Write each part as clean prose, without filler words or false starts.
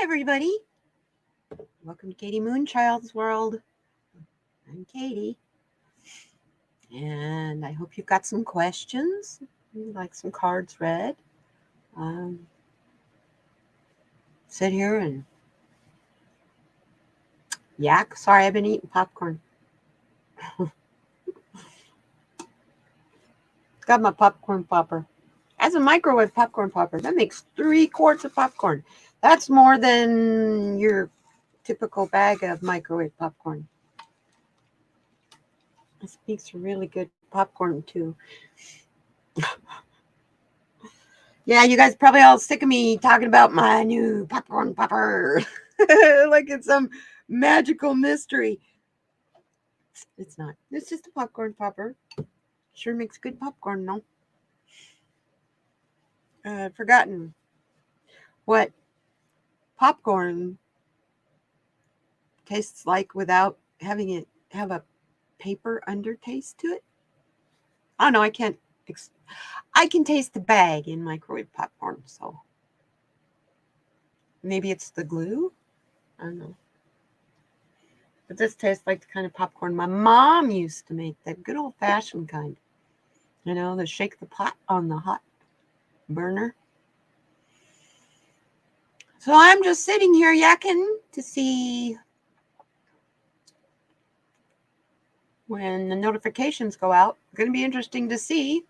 everybody. Welcome to Katie MoonChild's world. I'm Katie. And I hope you've got some questions. You'd like some cards read. Sit here and yak. Sorry, I've been eating popcorn. Got my popcorn popper. As a microwave popcorn popper, that makes 3 quarts of popcorn. That's more than your typical bag of microwave popcorn. This makes really good popcorn too. Yeah, you guys probably all sick of me talking about my new popcorn popper. Like it's some magical mystery. It's not. It's just a popcorn popper. Sure makes good popcorn, no? I've forgotten what popcorn tastes like without having it have a paper undertaste to it. I don't know. I can taste the bag in microwave popcorn, so maybe it's the glue. I don't know. But this tastes like the kind of popcorn my mom used to make, that good old-fashioned kind. You know, the shake the pot on the hot burner. So I'm just sitting here yakking to see when the notifications go out. Going to be interesting to see,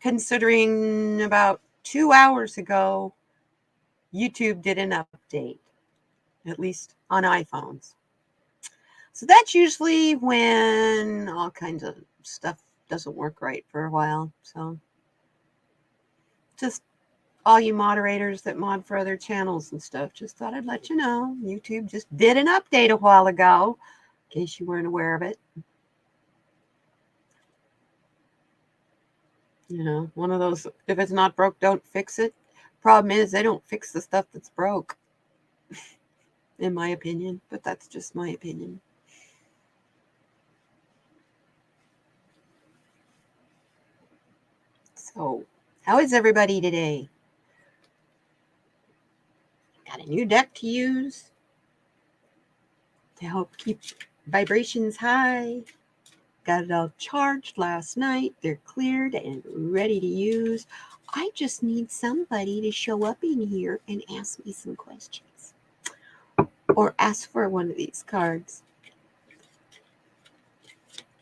considering about 2 hours ago, YouTube did an update, at least on iPhones. So that's usually when all kinds of stuff doesn't work right for a while. So just all you moderators that mod for other channels and stuff, just thought I'd let you know. YouTube just did an update a while ago, in case you weren't aware of it. You know, one of those, if it's not broke, don't fix it. Problem is, they don't fix the stuff that's broke, in my opinion. But that's just my opinion. So, how is everybody today? Got a new deck to use to help keep vibrations high. Got it all charged last night. They're cleared and ready to use. I just need somebody to show up in here and ask me some questions. Or ask for one of these cards.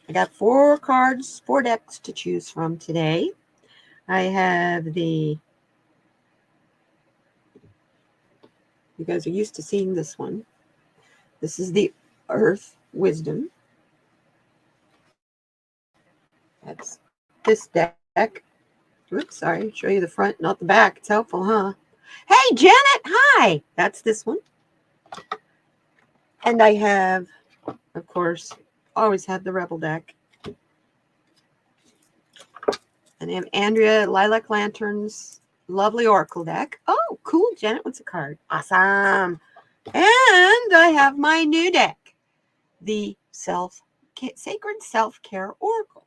I got 4 cards, 4 decks to choose from today. I have the... You guys are used to seeing this one. This is the Earth Wisdom. That's this deck. Oops, sorry. Show you the front, not the back. It's helpful, huh? Hey, Janet. Hi. That's this one. And I have, of course, always have the Rebel deck. And I have Andrea Lilac Lantern's lovely Oracle deck. Oh, cool. Janet wants a card. Awesome. And I have my new deck, the Sacred Self-Care Oracle.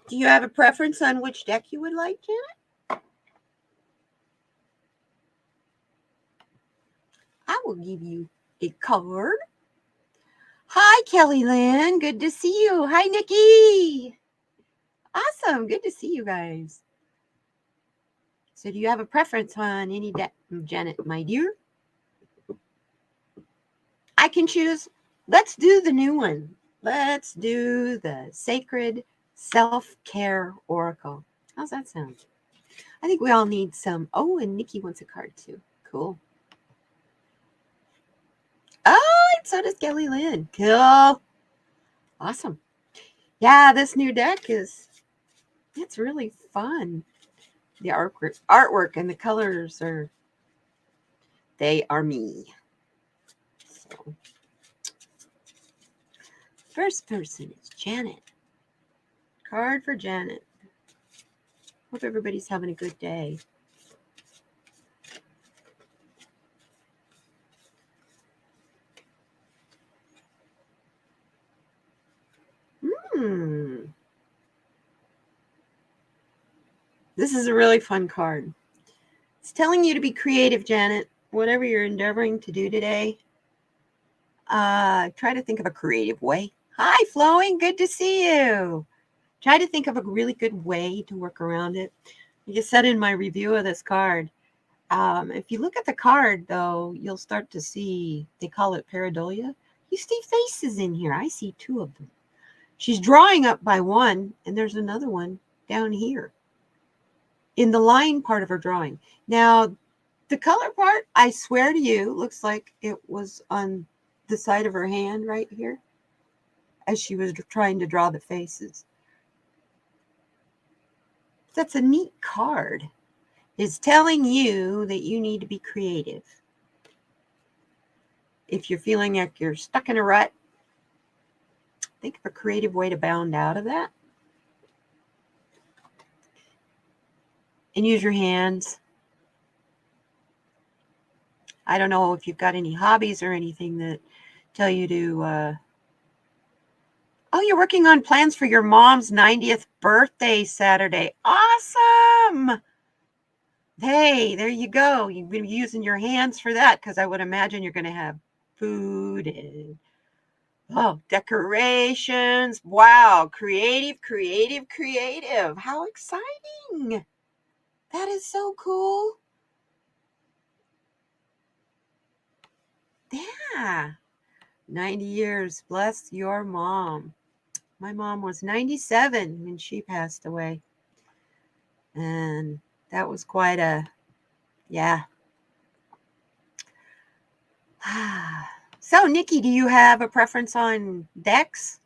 Do you have a preference on which deck you would like, Janet? I will give you a card. Hi, Kelly Lynn. Good to see you. Hi, Nikki. Awesome. Good to see you guys. So do you have a preference on any deck, Janet, my dear? I can choose. Let's do the new one. Let's do the Sacred Self-Care Oracle. How's that sound? I think we all need some. Oh, and Nikki wants a card too. Cool. Oh, and so does Kelly Lynn. Cool. Awesome. Yeah, this new deck it's really fun. The artwork and the colors they are me. So, first person is Janet. Card for Janet. Hope everybody's having a good day. This is a really fun card. It's telling you to be creative, Janet. whatever you're endeavoring to do today, try to think of a creative way. Hi, Flowing. Good to see you. Try to think of a really good way to work around it. Like I said in my review of this card, if you look at the card, though, you'll start to see, they call it pareidolia. You see faces in here. I see two of them. She's drawing up by one, and there's another one down here in the line part of her drawing. Now, the color part, I swear to you, looks like it was on the side of her hand right here as she was trying to draw the faces. That's a neat card. It's telling you that you need to be creative. If you're feeling like you're stuck in a rut, think of a creative way to bound out of that. And use your hands. I don't know if you've got any hobbies or anything that tell you to... Oh, you're working on plans for your mom's 90th birthday Saturday. Awesome! Hey, there you go. You've been using your hands for that because I would imagine you're going to have food and decorations. Wow, creative. How exciting. That is so cool. Yeah. 90 years. Bless your mom. My mom was 97 when she passed away. And that was quite a, yeah. So, Nikki, do you have a preference on decks?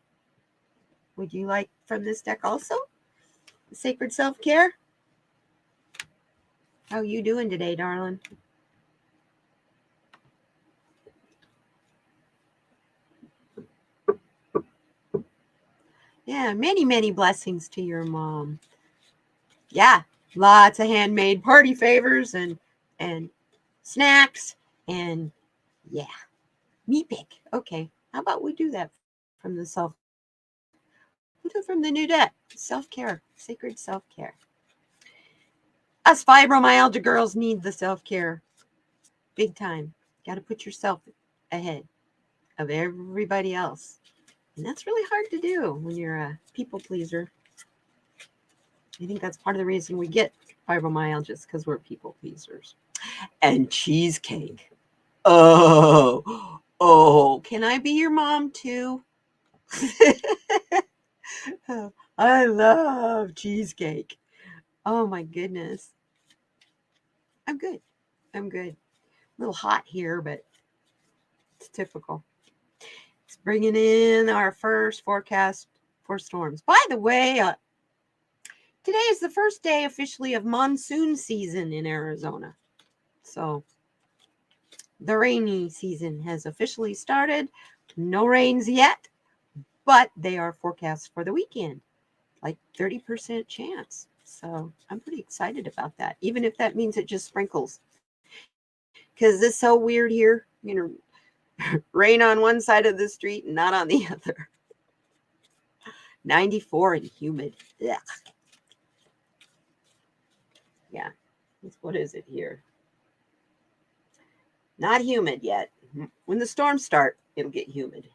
Would you like from this deck also? Sacred Self-Care? How are you doing today, darling? Yeah, many blessings to your mom. Yeah, lots of handmade party favors and snacks and yeah, me pick. Okay, how about we do that from the we'll do it from the new deck. Self-care, sacred self-care. Us fibromyalgia girls need the self-care big time. Got to put yourself ahead of everybody else. And that's really hard to do when you're a people pleaser. I think that's part of the reason we get fibromyalgia, because we're people pleasers. And cheesecake. Oh, can I be your mom too? I love cheesecake. Oh my goodness. I'm good. A little hot here, but it's typical. It's bringing in our first forecast for storms. By the way, today is the first day officially of monsoon season in Arizona. So the rainy season has officially started. No rains yet, but they are forecast for the weekend, like 30% chance. So I'm pretty excited about that, even if that means it just sprinkles. Because it's so weird here, rain on one side of the street and not on the other. 94 and humid. Ugh. Yeah, what is it here? Not humid yet. When the storms start, it'll get humid.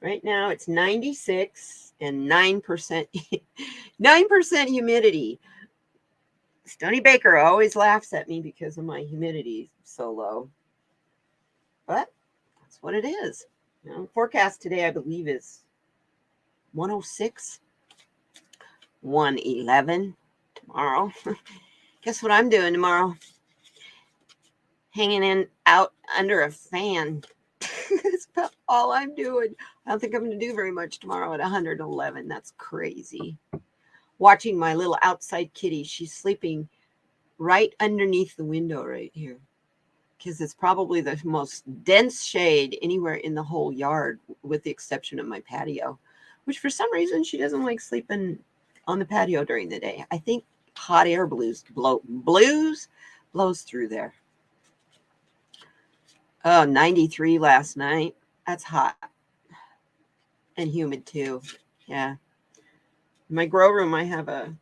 Right now it's 96 and 9% 9% humidity. Stony Baker always laughs at me because of my humidity so low. But that's what it is. Forecast today, I believe, is 106, 111 tomorrow. Guess what I'm doing tomorrow? Hanging out under a fan. That's about all I'm doing. I don't think I'm going to do very much tomorrow at 111. That's crazy. Watching my little outside kitty. She's sleeping right underneath the window right here, because it's probably the most dense shade anywhere in the whole yard, with the exception of my patio, which for some reason she doesn't like sleeping on the patio during the day. I think hot air blows through there. Oh, 93 last night. That's hot. And humid too. Yeah. In my grow room, I have a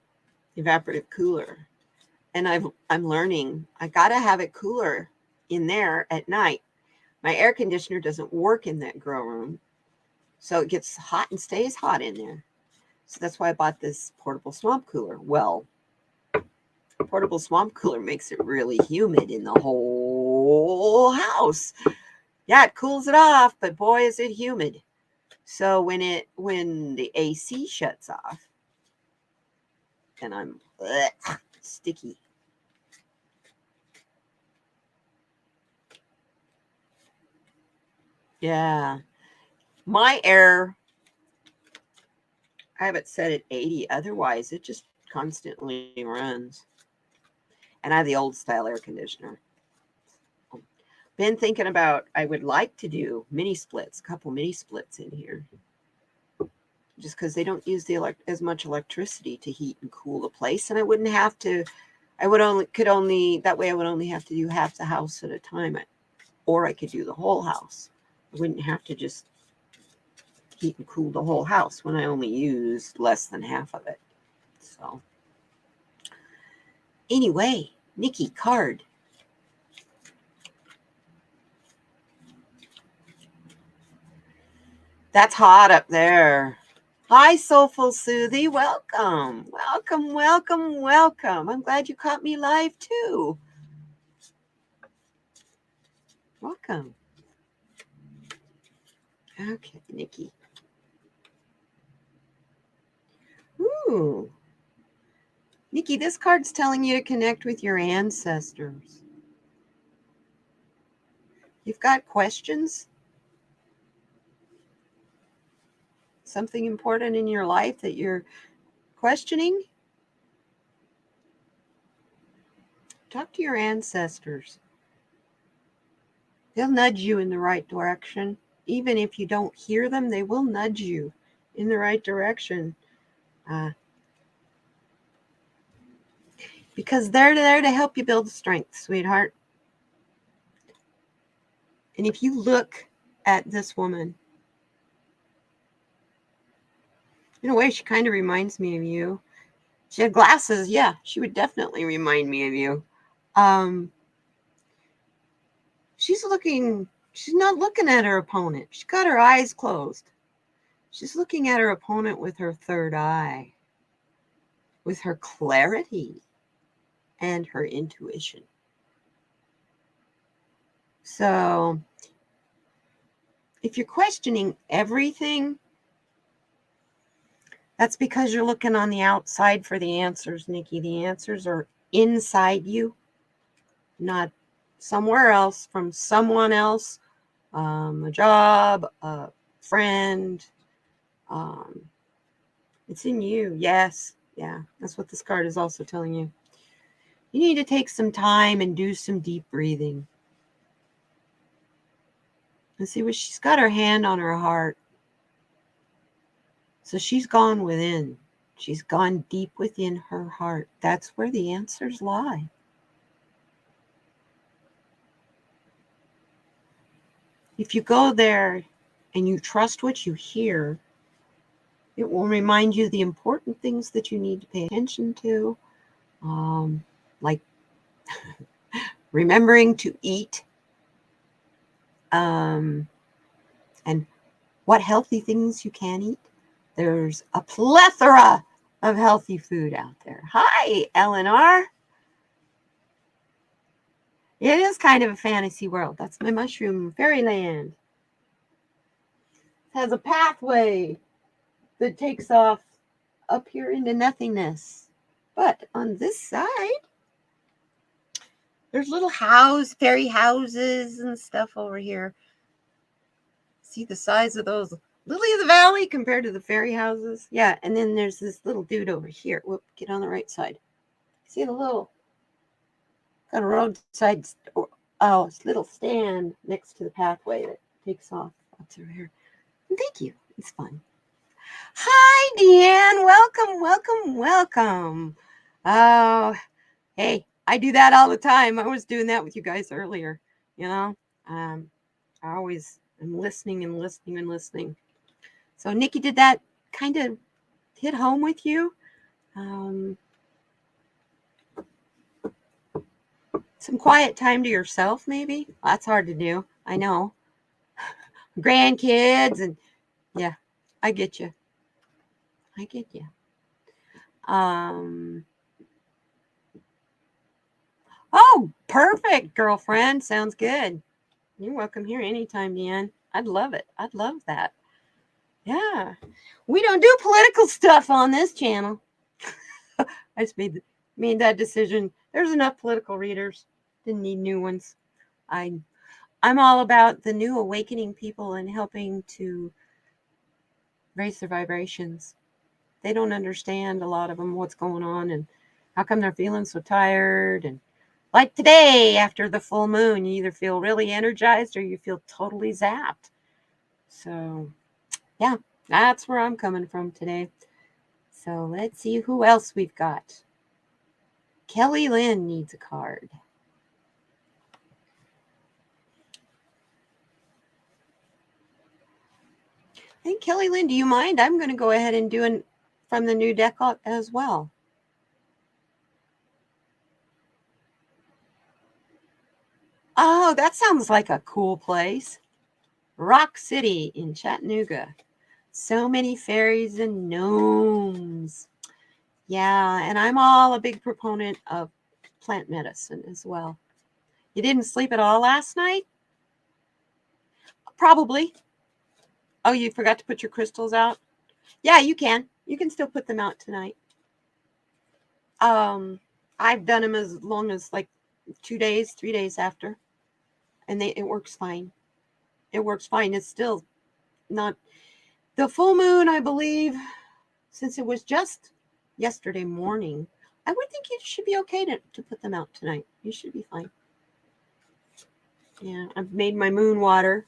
evaporative cooler. And I'm learning I gotta have it cooler in there at night. My air conditioner doesn't work in that grow room, so it gets hot and stays hot in there. So that's why I bought this portable swamp cooler. Well, portable swamp cooler makes it really humid in the whole house. Yeah, it cools it off, but boy, is it humid. So when the AC shuts off, and I'm sticky. Yeah. My air, I have it set at 80. Otherwise, it just constantly runs. And I have the old style air conditioner. Been thinking about, I would like to do mini splits, a couple mini splits in here. Just because they don't use as much electricity to heat and cool the place. And I wouldn't have to, that way I would only have to do half the house at a time. Or I could do the whole house. I wouldn't have to just heat and cool the whole house when I only use less than half of it. So anyway, Nikki, card. That's hot up there. Hi, Soulful Soothie. Welcome. Welcome, welcome, welcome. I'm glad you caught me live too. Welcome. Okay, Nikki. Ooh. Nikki, this card's telling you to connect with your ancestors. You've got questions? Something important in your life that you're questioning? Talk to your ancestors. They'll nudge you in the right direction. Even if you don't hear them, they will nudge you in the right direction. Because they're there to help you build strength, sweetheart. And if you look at this woman, in a way, she kind of reminds me of you. She had glasses. Yeah, she would definitely remind me of you. She's not looking at her opponent. She's got her eyes closed. She's looking at her opponent with her third eye, with her clarity and her intuition. So if you're questioning everything, that's because you're looking on the outside for the answers, Nikki. The answers are inside you, not somewhere else, from someone else, a job, a friend. It's in you. Yes. Yeah. That's what this card is also telling you. You need to take some time and do some deep breathing. And see what she's got her hand on her heart. So she's gone within. She's gone deep within her heart. That's where the answers lie. If you go there and you trust what you hear, it will remind you the important things that you need to pay attention to, like remembering to eat, and what healthy things you can eat. There's a plethora of healthy food out there. Hi, Eleanor. It is kind of a fantasy world. That's my mushroom fairyland. It has a pathway that takes off up here into nothingness. But on this side, there's little fairy houses and stuff over here. See the size of those lily of the valley compared to the fairy houses? Yeah, and then there's this little dude over here. Whoop, get on the right side. See the got a roadside, little stand next to the pathway that takes off up through here. And thank you. It's fun. Hi, Deanne. Welcome, welcome, welcome. Oh, hey, I do that all the time. I was doing that with you guys earlier. You know, I always am listening and listening and listening. So, Nikki, did that kind of hit home with you? Some quiet time to yourself, maybe. That's hard to do. I know. Grandkids and yeah, I get you. I get you. Oh, perfect, girlfriend. Sounds good. You're welcome here anytime, Deanne. I'd love it. I'd love that. Yeah. We don't do political stuff on this channel. I just made that decision. There's enough political readers. Didn't need new ones. I'm all about the new awakening people and helping to raise their vibrations. They don't understand, a lot of them, what's going on and how come they're feeling so tired. And like today, after the full moon, you either feel really energized or you feel totally zapped. So, yeah, that's where I'm coming from today. So let's see who else we've got. Kelly Lynn needs a card. Hey, Kelly Lynn, do you mind? I'm going to go ahead and do it from the new deck as well. Oh, that sounds like a cool place. Rock City in Chattanooga. So many fairies and gnomes. Yeah, and I'm all a big proponent of plant medicine as well. You didn't sleep at all last night? Probably. Oh, you forgot to put your crystals out? Yeah, you can. You can still put them out tonight. I've done them as long as like 2 days, 3 days after. And it works fine. It works fine. It's still not the full moon, I believe, since it was just yesterday morning. I would think you should be okay to put them out tonight. You should be fine. Yeah, I've made my moon water.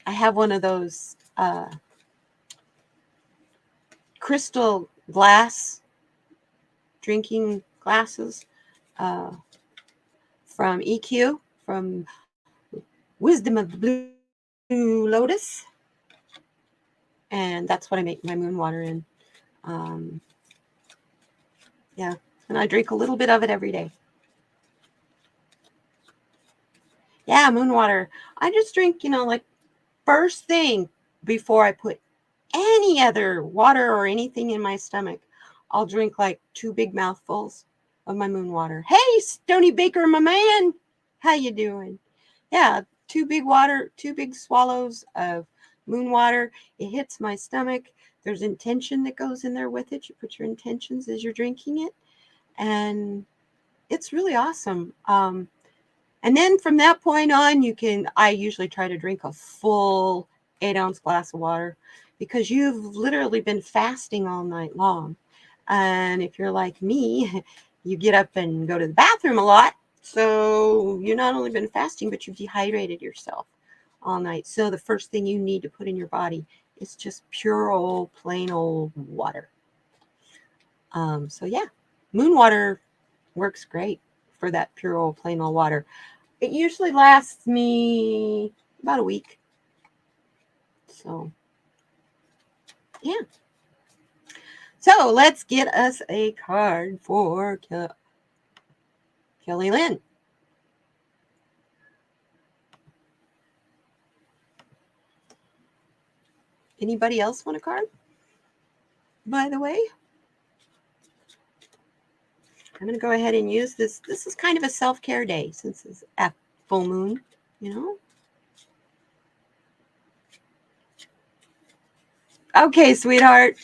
I have one of those crystal glass drinking glasses from EQ, from Wisdom of the Blue Lotus. And that's what I make my moon water in. Yeah, and I drink a little bit of it every day. Yeah, moon water. I just drink, like first thing before I put any other water or anything in my stomach. I'll drink like 2 big mouthfuls of my moon water. Hey, Stony Baker, my man. How you doing? Yeah, 2 big swallows of moon water. It hits my stomach. There's intention that goes in there with it. You put your intentions as you're drinking it. And it's really awesome. And then from that point on, I usually try to drink a full 8-ounce glass of water because you've literally been fasting all night long. And if you're like me, you get up and go to the bathroom a lot. So you've not only been fasting, but you've dehydrated yourself all night. So the first thing you need to put in your body is just pure old, plain old water. So yeah, moon water works great for that pure old, plain old water. It usually lasts me about a week. So, yeah. So let's get us a card for Kelly Lynn. Anybody else want a card? By the way, I'm going to go ahead and use this. This is kind of a self-care day since it's a full moon, Okay, sweetheart.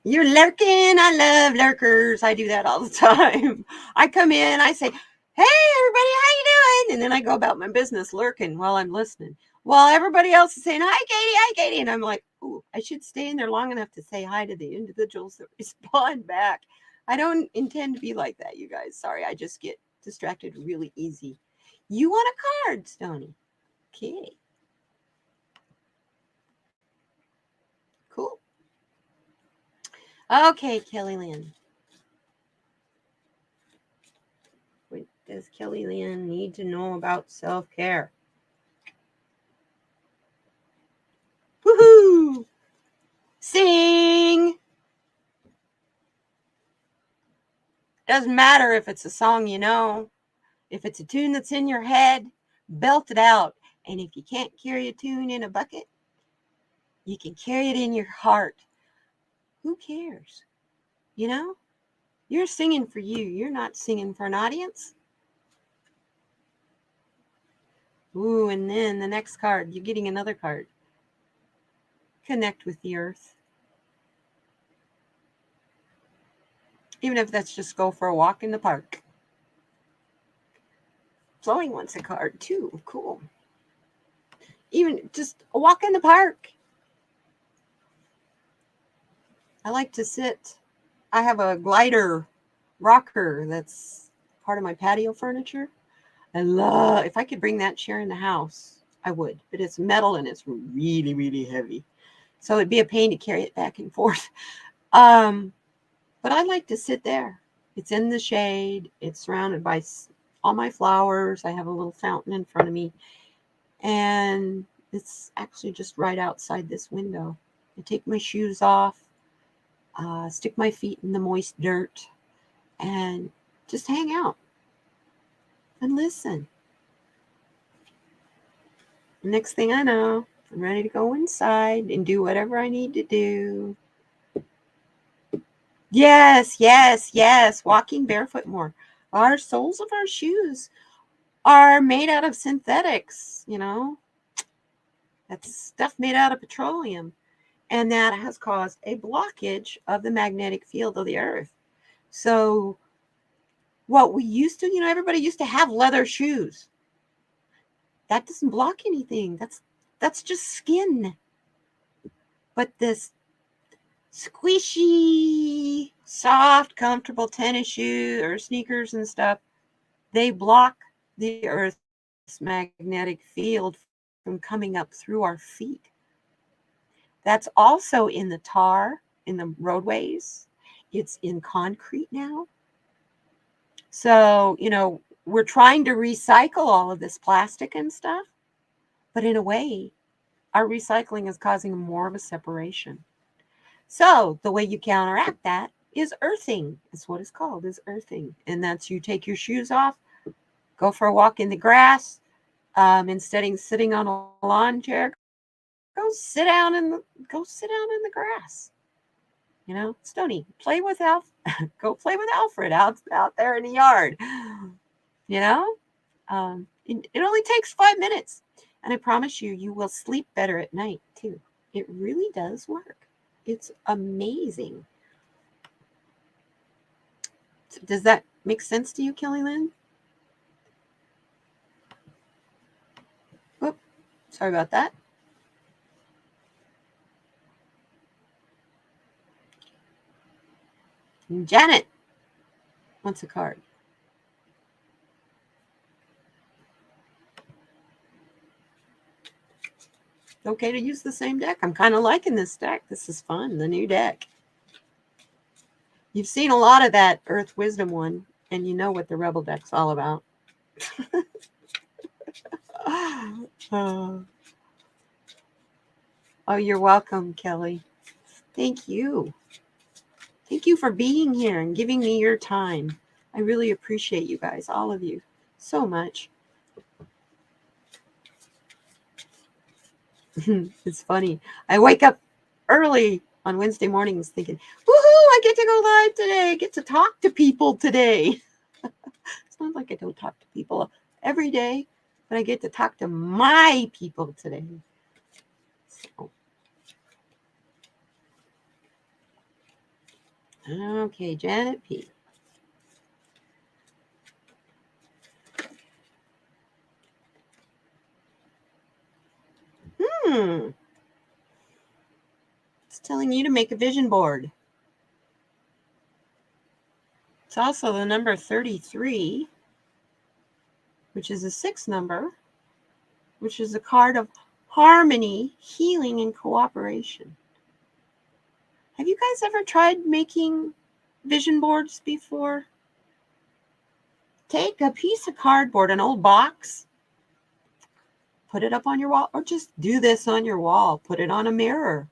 You're lurking. I love lurkers. I do that all the time. I come in, I say, hey, everybody, how you doing? And then I go about my business lurking while I'm listening. While everybody else is saying, hi, Katie. And I'm like, ooh, I should stay in there long enough to say hi to the individuals that respond back. I don't intend to be like that, you guys. Sorry, I just get distracted really easy. You want a card, Stony? Okay. Cool. Okay, Kelly Lynn. What does Kelly Lynn need to know about self-care? Woohoo! Sing! Doesn't matter if it's a song you know. If it's a tune that's in your head, belt it out. And if you can't carry a tune in a bucket, you can carry it in your heart. Who cares? You know? You're singing for you. You're not singing for an audience. Ooh, and then the next card, you're getting another card. Connect with the earth. Even if that's just go for a walk in the park. Flowing wants a card too. Cool. Even just a walk in the park. I like to sit. I have a glider rocker that's part of my patio furniture. I love, if I could bring that chair in the house, I would. But it's metal and it's really, really heavy. So it'd be a pain to carry it back and forth. But I like to sit there. It's in the shade. It's surrounded by all my flowers. I have a little fountain in front of me. And it's actually just right outside this window. I take my shoes off, stick my feet in the moist dirt, and just hang out and listen. Next thing I know, I'm ready to go inside and do whatever I need to do. Yes, yes, yes. Walking barefoot more. Our soles of our shoes are made out of synthetics, you know. That's stuff made out of petroleum. And that has caused a blockage of the magnetic field of the earth. So what we used to, you know, everybody used to have leather shoes. That doesn't block anything. That's just skin. But this squishy, soft, comfortable tennis shoes or sneakers and stuff, they block the Earth's magnetic field from coming up through our feet. That's also in the tar, in the roadways. It's in concrete now. So, you know, we're trying to recycle all of this plastic and stuff, but in a way, our recycling is causing more of a separation. So the way you counteract that is earthing. It's what it's called, is earthing. And that's you take your shoes off, go for a walk in the grass. Instead of sitting on a lawn chair, go sit down in the grass. You know, Stony, play with go play with Alfred out there in the yard. You know, it only takes 5 minutes, and I promise you, you will sleep better at night too. It really does work. It's amazing. Does that make sense to you, Kelly Lynn? Oop, sorry about that. And Janet wants a card. Okay to use the same deck. I'm kind of liking this deck. This is fun, the new deck. You've seen a lot of that Earth Wisdom one, and you know what the Rebel deck's all about. Oh, you're welcome, Kelly. Thank you. Thank you for being here and giving me your time. I really appreciate you guys, all of you, so much. It's funny. I wake up early on Wednesday mornings thinking, woohoo, I get to go live today. I get to talk to people today. It's not like I don't talk to people every day, but I get to talk to my people today. So. Okay, Janet P. It's telling you to make a vision board. It's also the number 33, which is a 6 number, which is a card of harmony, healing, and cooperation. Have you guys ever tried making vision boards before? Take a piece of cardboard, an old box, put it up on your wall, or just do this on your wall. Put it on a mirror.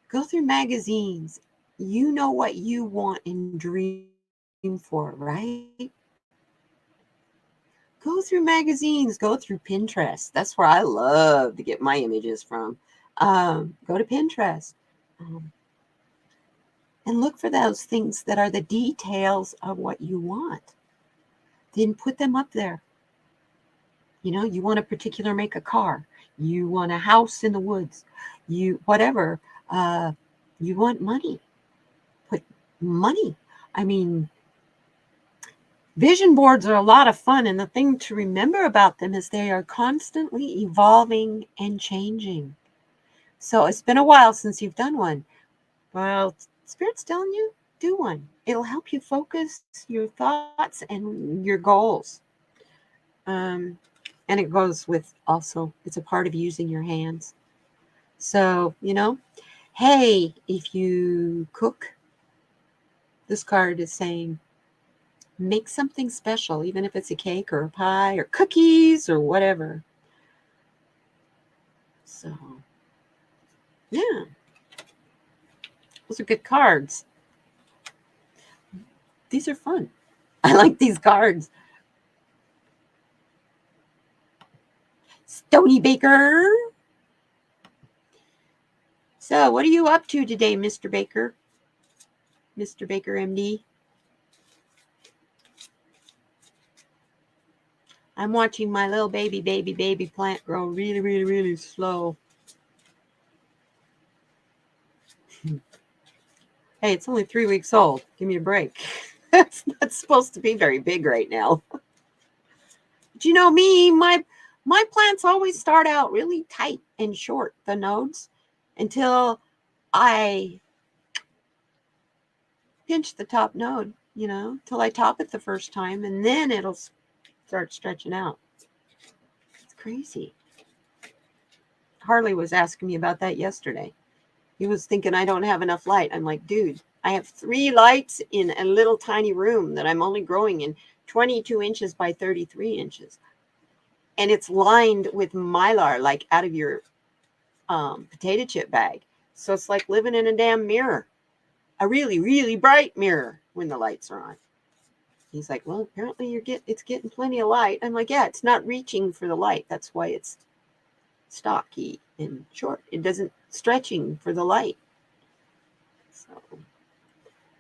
Go through magazines. You know what you want and dream for, right? Go through magazines, go through Pinterest. That's where I love to get my images from. Go to Pinterest and look for those things that are the details of what you want. Then put them up there. You know, you want a particular make a car. You want a house in the woods. You whatever. You want money. Put money. I mean, vision boards are a lot of fun, and the thing to remember about them is they are constantly evolving and changing. So it's been a while since you've done one. Well, Spirit's telling you, do one. It'll help you focus your thoughts and your goals. And it goes with also, it's a part of using your hands. So, you know, hey, if you cook, this card is saying, make something special, even if it's a cake or a pie or cookies or whatever. So, yeah. Those are good cards. These are fun. I like these cards. Stony Baker. So, what are you up to today, Mr. Baker? Mr. Baker, MD? I'm watching my little baby plant grow really, really, really slow. Hey, it's only 3 weeks old. Give me a break. It's not supposed to be very big right now. But you know me, my plants always start out really tight and short, the nodes, until I pinch the top node, you know, till I top it the first time, and then it'll start stretching out. It's crazy. Harley was asking me about that yesterday. He was thinking I don't have enough light. I'm like, dude, I have 3 lights in a little tiny room that I'm only growing in 22 inches by 33 inches. And it's lined with mylar, like out of your potato chip bag. So it's like living in a damn mirror. A really, really bright mirror when the lights are on. He's like, well, apparently it's getting plenty of light. I'm like, yeah, it's not reaching for the light. That's why it's stocky and short. It doesn't stretching for the light. So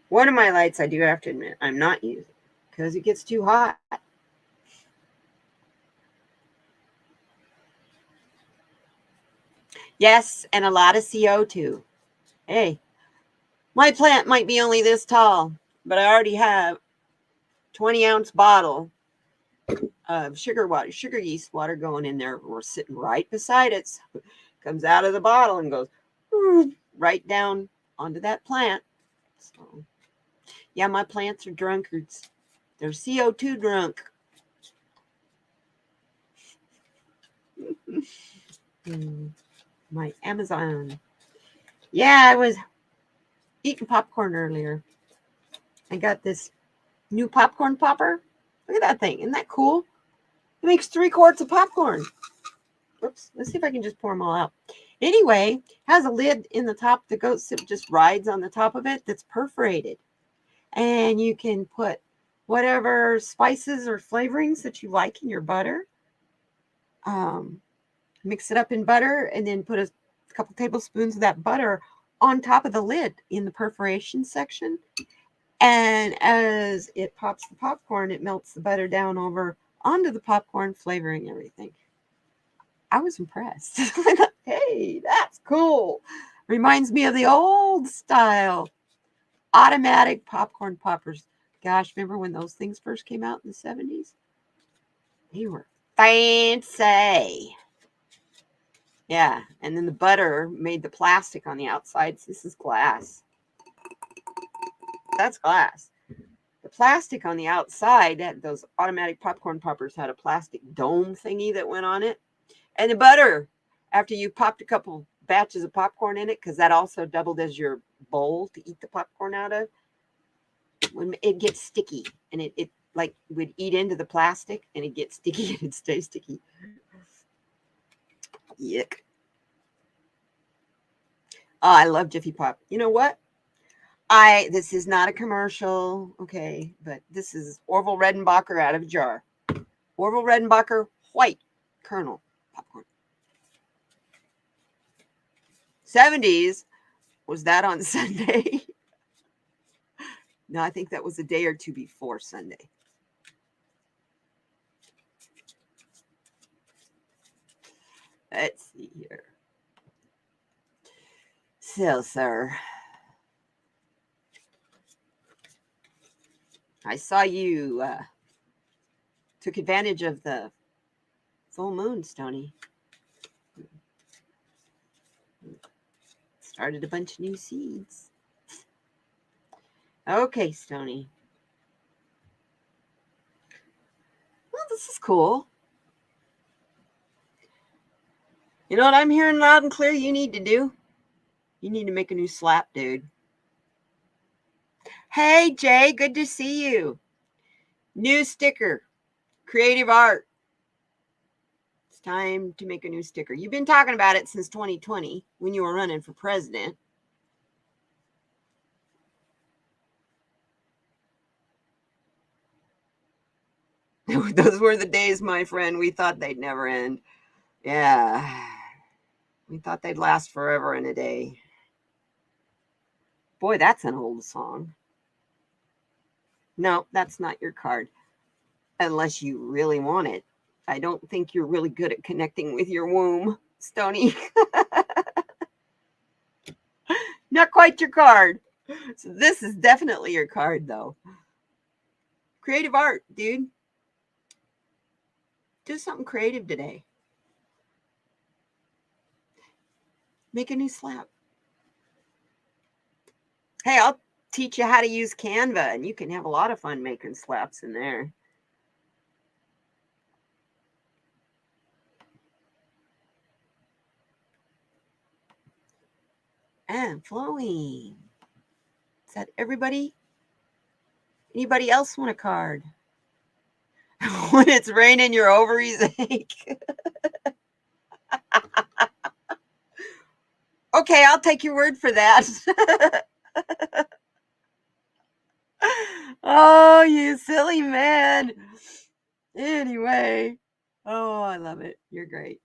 one of my lights, I do have to admit, I'm not using because it gets too hot. Yes, and a lot of CO2. Hey, my plant might be only this tall, but I already have 20-ounce bottle of sugar yeast water going in there. We're sitting right beside it. So it comes out of the bottle and goes right down onto that plant. So, yeah, my plants are drunkards. They're CO2 drunk. My Amazon. Yeah, I was eating popcorn earlier. I got this new popcorn popper. Look at that thing. Isn't that cool? It makes 3 quarts of popcorn. Oops. Let's see if I can just pour them all out. Anyway, has a lid in the top that goes, it just rides on the top of it that's perforated. And you can put whatever spices or flavorings that you like in your butter. Mix it up in butter and then put a couple tablespoons of that butter on top of the lid in the perforation section. And as it pops the popcorn, it melts the butter down over onto the popcorn, flavoring everything. I was impressed. I thought, hey, that's cool. Reminds me of the old style automatic popcorn poppers. Gosh, remember when those things first came out in the 70s? They were fancy. Yeah, and then the butter made the plastic on the outside. So this is glass. That's glass. The plastic on the outside, those automatic popcorn poppers had a plastic dome thingy that went on it. And the butter, after you popped a couple batches of popcorn in it, because that also doubled as your bowl to eat the popcorn out of, when it gets sticky and it like would eat into the plastic and it gets sticky and it stays sticky. Yuck. Oh, I love Jiffy Pop. You know what? This is not a commercial, okay, but this is Orville Redenbacher out of a jar. Orville Redenbacher white kernel popcorn. 70s, was that on Sunday? No, I think that was a day or two before Sunday. Let's see here. So, sir, I saw you took advantage of the full moon, Stony. Started a bunch of new seeds. Okay, Stony. Well, this is cool. You know what I'm hearing loud and clear you need to do? You need to make a new slap, dude. Hey, Jay, good to see you. New sticker, creative art. It's time to make a new sticker. You've been talking about it since 2020 when you were running for president. Those were the days, my friend. We thought they'd never end. Yeah. We thought they'd last forever and a day. Boy, that's an old song. No, that's not your card. Unless you really want it. I don't think you're really good at connecting with your womb, Stony. Not quite your card. So this is definitely your card, though. Creative art, dude. Do something creative today. Make a new slap. Hey, I'll teach you how to use Canva, and you can have a lot of fun making slaps in there. And flowing. Is that everybody? Anybody else want a card? When it's raining, your ovaries ache. Okay, I'll take your word for that. Oh, you silly man. Anyway. Oh, I love it. You're great.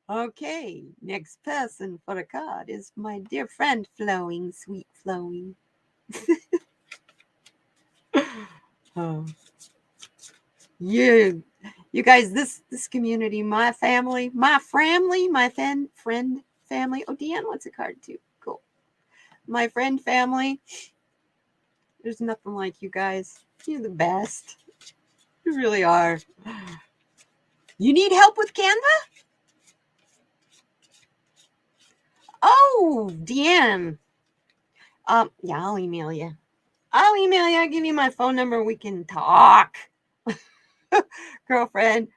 Okay, next person for the card is my dear friend Flowing, sweet Flowing. Oh. You guys, this community, my family, my friend family. Oh, Deanne wants a card too. Cool. My friend family. There's nothing like you guys. You're the best. You really are. You need help with Canva? Oh, Deanne. Yeah, I'll email you. I'll give you my phone number. We can talk. Girlfriend,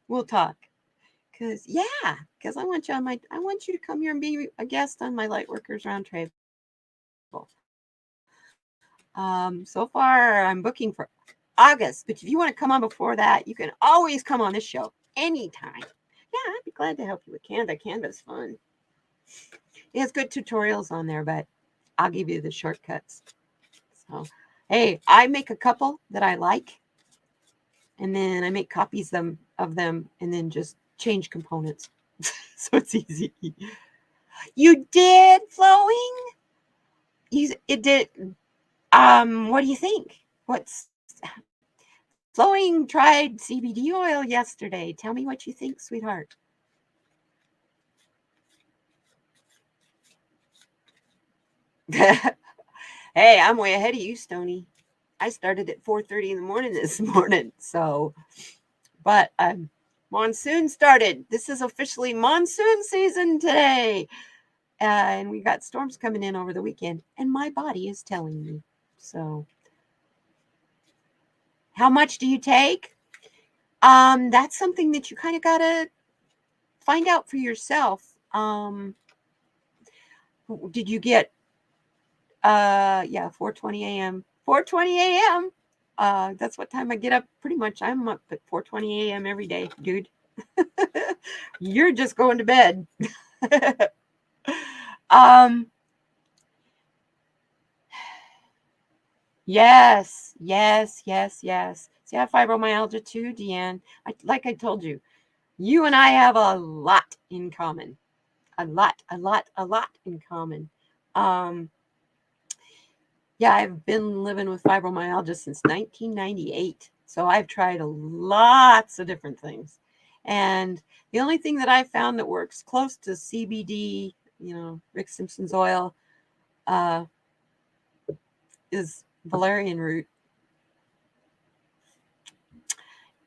we'll talk. Because I want you to come here and be a guest on my Lightworkers Roundtable. So far I'm booking for August, but if you want to come on before that, you can always come on this show anytime. Yeah, I'd be glad to help you with Canva. Canva's fun. It has good tutorials on there, but I'll give you the shortcuts. So, hey, I make a couple that I like, and then I make copies of them, and then just change components. So it's easy. You did, Flowing? It did. What do you think? Flowing tried CBD oil yesterday. Tell me what you think, sweetheart. Hey, I'm way ahead of you, Stony. I started at 4:30 in the morning this morning. So, but monsoon started. This is officially monsoon season today. And we got storms coming in over the weekend. And my body is telling me. So, how much do you take? That's something that you kind of got to find out for yourself. Did you get 4:20 a.m. 4:20 a.m. That's what time I get up. Pretty much I'm up at 4:20 a.m. every day, dude. You're just going to bed. Yes. See, I have fibromyalgia too, Deanne. Like I told you, you and I have a lot in common. A lot in common. Yeah, I've been living with fibromyalgia since 1998. So I've tried lots of different things. And the only thing that I found that works close to CBD, Rick Simpson's oil, is valerian root.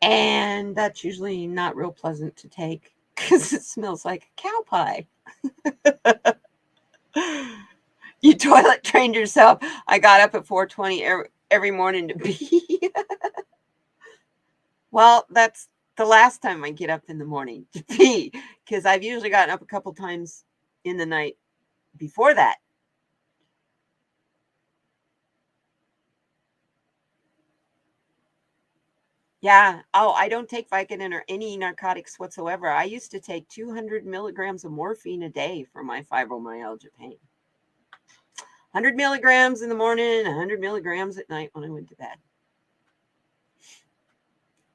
And that's usually not real pleasant to take because it smells like a cow pie. You toilet trained yourself. I got up at 4:20 every morning to pee. Well, that's the last time I get up in the morning to pee, because I've usually gotten up a couple times in the night before that. Yeah. Oh, I don't take Vicodin or any narcotics whatsoever. I used to take 200 milligrams of morphine a day for my fibromyalgia pain. 100 milligrams in the morning, 100 milligrams at night when I went to bed.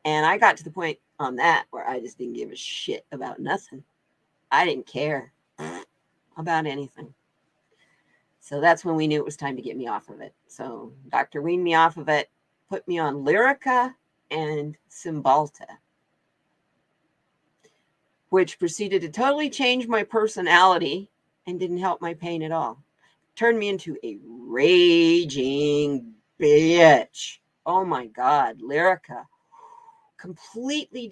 And I got to the point on that where I just didn't give a shit about nothing. I didn't care about anything. So that's when we knew it was time to get me off of it. So doctor weaned me off of it, put me on Lyrica and Cymbalta, which proceeded to totally change my personality and didn't help my pain at all. Turned me into a raging bitch. Oh my God, Lyrica completely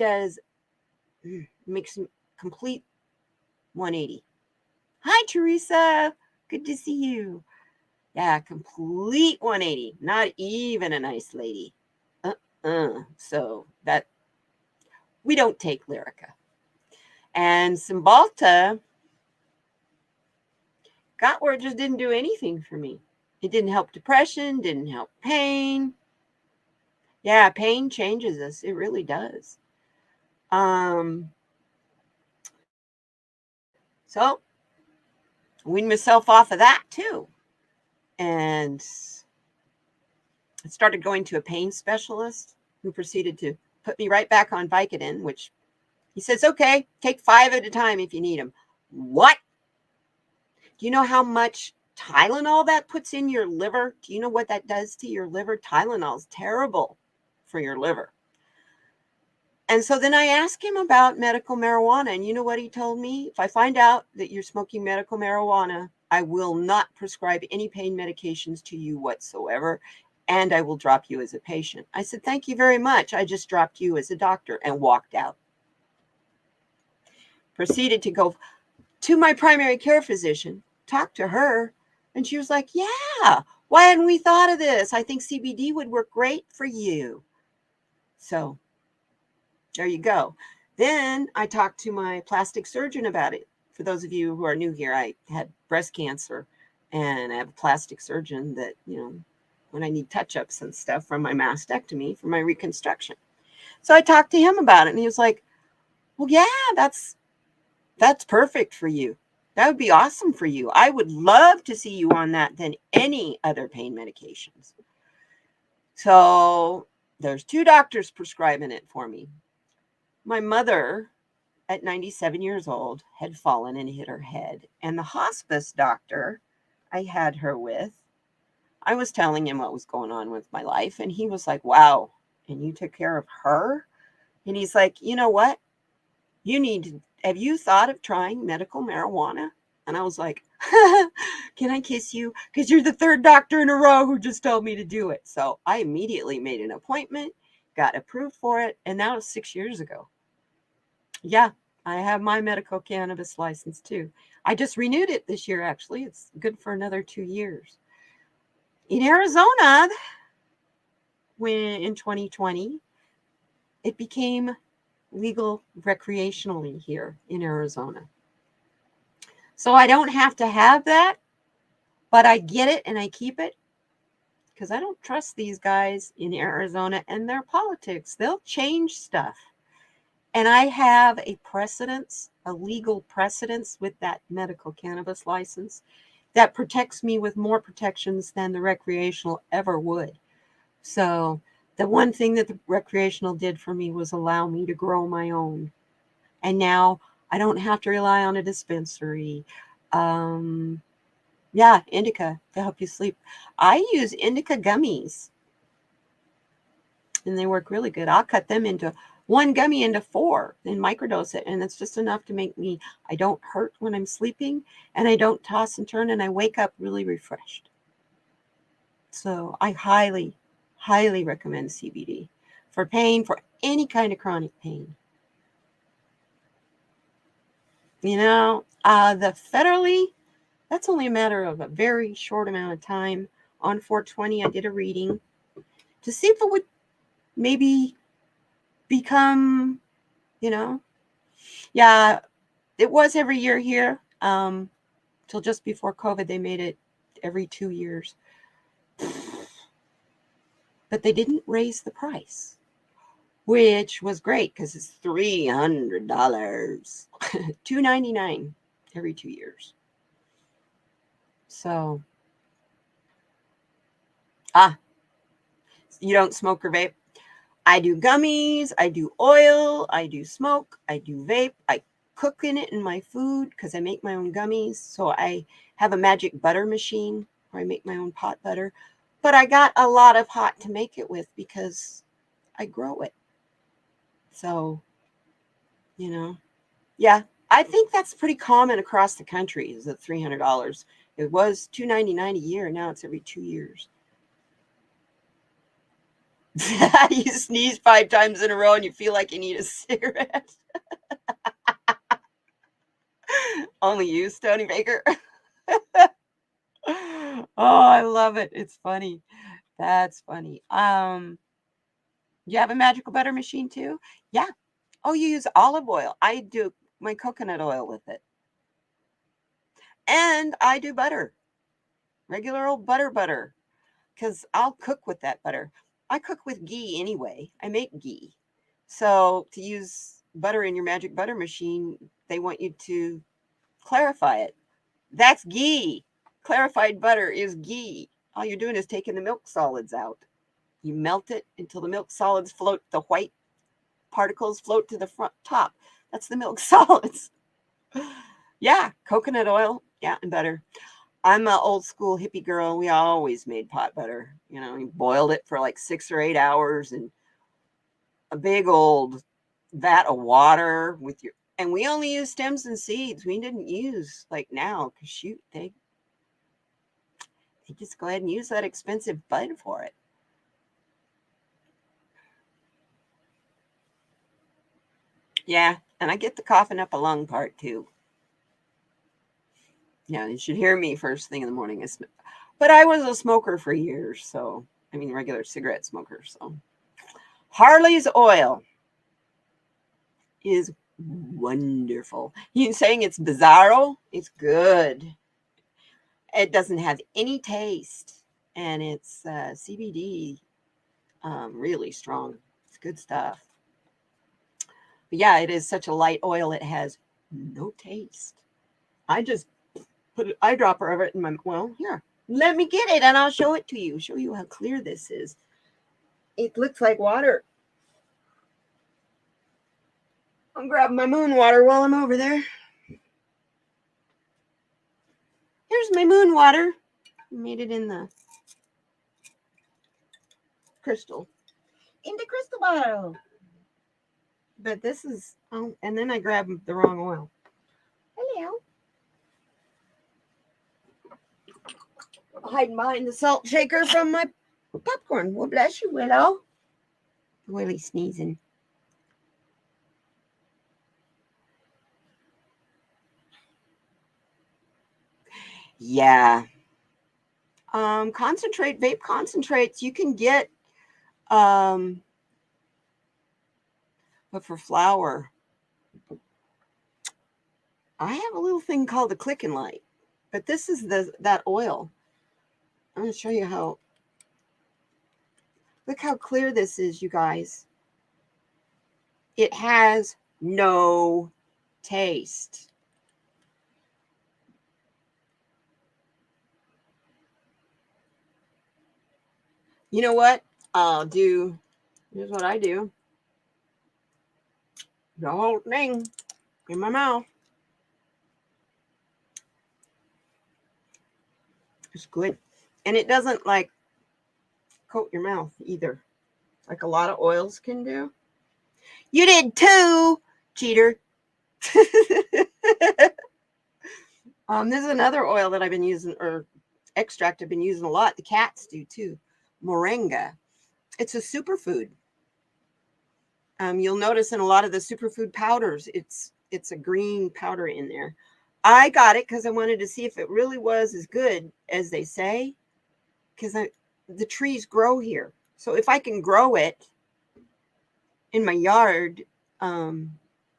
makes complete 180. Hi, Teresa. Good to see you. Yeah, complete 180. Not even a nice lady. So that we don't take Lyrica. And Cymbalta got where it just didn't do anything for me. It didn't help depression, didn't help pain. Yeah, pain changes us. It really does. So weaned myself off of that too. And I started going to a pain specialist who proceeded to put me right back on Vicodin, which he says, okay, take 5 at a time if you need them. What? Do you know how much Tylenol that puts in your liver? Do you know what that does to your liver? Tylenol is terrible for your liver. And so then I asked him about medical marijuana. And you know what he told me? If I find out that you're smoking medical marijuana, I will not prescribe any pain medications to you whatsoever. And I will drop you as a patient. I said, thank you very much. I just dropped you as a doctor, and walked out. Proceeded to go to my primary care physician, talk to her. And she was like, yeah, why hadn't we thought of this? I think CBD would work great for you. So there you go. Then I talked to my plastic surgeon about it. For those of you who are new here, I had breast cancer, and I have a plastic surgeon that, when I need touch-ups and stuff from my mastectomy, for my reconstruction. So I talked to him about it, and he was like, well, yeah, that's perfect for you. That would be awesome for you. I would love to see you on that than any other pain medications. So there's 2 doctors prescribing it for me. My mother, at 97 years old, had fallen and hit her head. And the hospice doctor I had her with, I was telling him what was going on with my life. And he was like, wow, and you took care of her? And he's like, you know what? Have you thought of trying medical marijuana? And I was like, can I kiss you? Because you're the 3rd doctor in a row who just told me to do it. So I immediately made an appointment, got approved for it. And that was 6 years ago. Yeah, I have my medical cannabis license too. I just renewed it this year, actually. It's good for another 2 years. In Arizona, in 2020, it became legal recreationally here in Arizona. So I don't have to have that, but I get it and I keep it because I don't trust these guys in Arizona and their politics. They'll change stuff. And I have a legal precedence with that medical cannabis license that protects me with more protections than the recreational ever would. So The one thing that the recreational did for me was allow me to grow my own. And now I don't have to rely on a dispensary. Um, yeah, indica to help you sleep. I use indica gummies and they work really good. I'll cut them into one gummy into 4 and microdose it. And it's just enough to make me, I don't hurt when I'm sleeping and I don't toss and turn and I wake up really refreshed. So I highly, highly recommend CBD for pain, for any kind of chronic pain. You know, the federally, that's only a matter of a very short amount of time. On 420, I did a reading to see if it would maybe become, you know, yeah, it was every year here. Till just before COVID, they made it every 2 years. But they didn't raise the price, which was great because it's $300, $299 every 2 years. So, you don't smoke or vape? I do gummies, I do oil, I do smoke, I do vape, I cook in it in my food because I make my own gummies. So I have a magic butter machine where I make my own pot butter. But I got a lot of pot to make it with because I grow it. So, you know, yeah, I think that's pretty common across the country is at $300. It was $299 a year. Now it's every 2 years. You sneeze 5 times in a row and you feel like you need a cigarette. Only you, Stony Baker. Oh, I love it. It's funny. That's funny. You have a magical butter machine too? Yeah. Oh, you use olive oil. I do my coconut oil with it. And I do butter. Regular old butter. Because I'll cook with that butter. I cook with ghee anyway. I make ghee. So to use butter in your magic butter machine, they want you to clarify it. That's ghee. Clarified butter is ghee. All you're doing is taking the milk solids out. You melt it until the milk solids float, the white particles float to the front top. That's the milk solids. Yeah, coconut oil, yeah, and butter. I'm an old school hippie girl. We always made pot butter. You know, you boiled it for like 6 or 8 hours in a big old vat of water with your, and we only used stems and seeds. We didn't use like now, because shoot, they just go ahead and use that expensive bud for it. Yeah, and I get the coughing up a lung part too. Yeah, you should hear me first thing in the morning. But I was a smoker for years, so I mean, regular cigarette smoker. So Harley's oil is wonderful. You saying it's bizarro? It's good. It doesn't have any taste, and it's CBD, really strong. It's good stuff. But yeah, it is such a light oil. It has no taste. I just put an eyedropper of it in my, well, here, let me get it and I'll show it to you. Show you how clear this is. It looks like water. I'm grabbing my moon water while I'm over there. Here's my moon water. I made it in the crystal. In the crystal bottle. But this is, oh, and then I grabbed the wrong oil. Hello. Hiding behind the salt shaker from my popcorn. Well, bless you, Willow. Willie's sneezing. Yeah. Concentrate, vape concentrates, you can get, but for flour, I have a little thing called the Click and Light, but this is that oil. I'm going to show you how. Look how clear this is, you guys. It has no taste. You know what? I'll do Here's what I do. The whole thing in my mouth. It's good. And it doesn't like coat your mouth either, like a lot of oils can do. You did too, cheater. This is another oil that I've been using, or extract I've been using a lot. The cats do too. Moringa. It's a superfood. You'll notice in a lot of the superfood powders, it's a green powder in there. I got it because I wanted to see if it really was as good as they say, because the trees grow here. So if I can grow it in my yard, and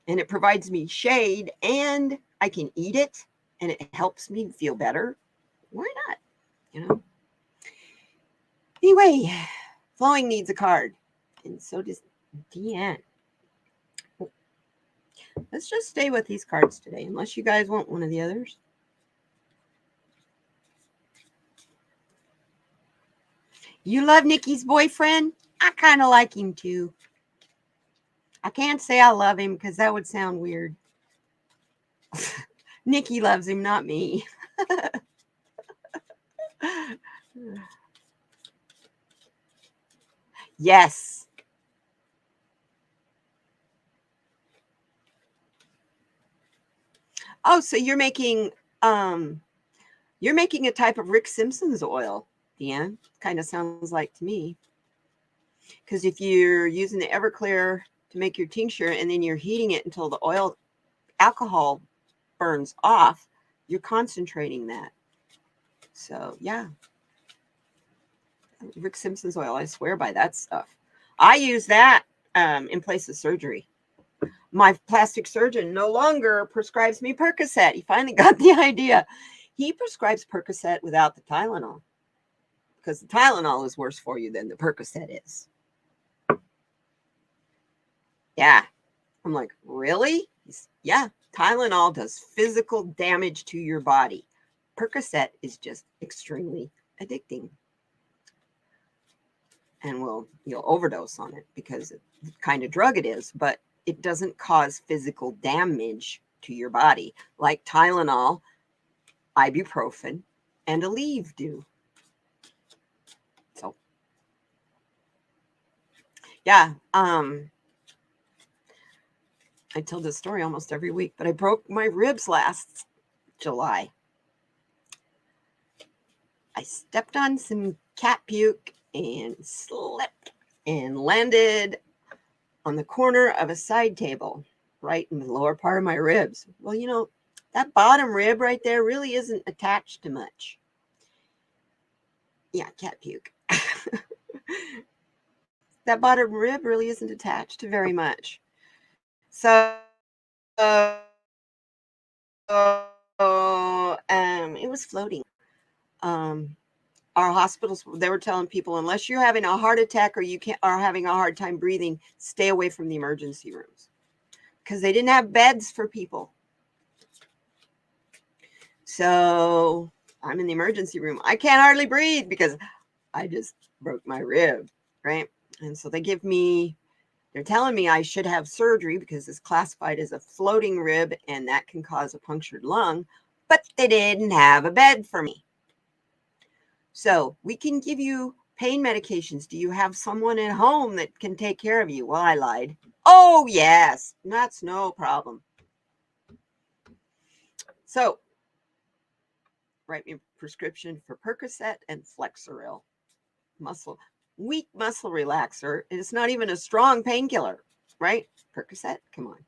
it provides me shade, and I can eat it, and it helps me feel better, why not? You know. Anyway, flowing needs a card, and so does Deanne. Let's just stay with these cards today, unless you guys want one of the others. You love Nikki's boyfriend? I kind of like him too. I can't say I love him because that would sound weird. Nikki loves him, not me. Yes. Oh, so you're making a type of Rick Simpson's oil, Deanne. Kind of sounds like to me. Because if you're using the Everclear to make your tincture and then you're heating it until the oil alcohol burns off, you're concentrating that. So yeah, Rick Simpson's oil, I swear by that stuff. I use that in place of surgery. My plastic surgeon no longer prescribes me Percocet. He finally got the idea. He prescribes Percocet without the Tylenol, because the Tylenol is worse for you than the Percocet is. Yeah. I'm like, really? Yeah. Tylenol does physical damage to your body. Percocet is just extremely addicting. And you'll overdose on it because of the kind of drug it is, but it doesn't cause physical damage to your body like Tylenol, ibuprofen, and Aleve do. So, yeah, I tell this story almost every week, but I broke my ribs last July. I stepped on some cat puke and slipped and landed on the corner of a side table, right in the lower part of my ribs. Well, you know, that bottom rib right there really isn't attached to much. Yeah, cat puke. That bottom rib really isn't attached to very much. So it was floating. Our hospitals, they were telling people, unless you're having a heart attack or you are having a hard time breathing, stay away from the emergency rooms, because they didn't have beds for people. So I'm in the emergency room. I can't hardly breathe because I just broke my rib, right? And so they're telling me I should have surgery because it's classified as a floating rib and that can cause a punctured lung, but they didn't have a bed for me. So we can give you pain medications. Do you have someone at home that can take care of you? Well, I lied. Oh, yes. That's no problem. So write me a prescription for Percocet and Flexeril. Weak muscle relaxer. It's not even a strong painkiller, right? Percocet, come on.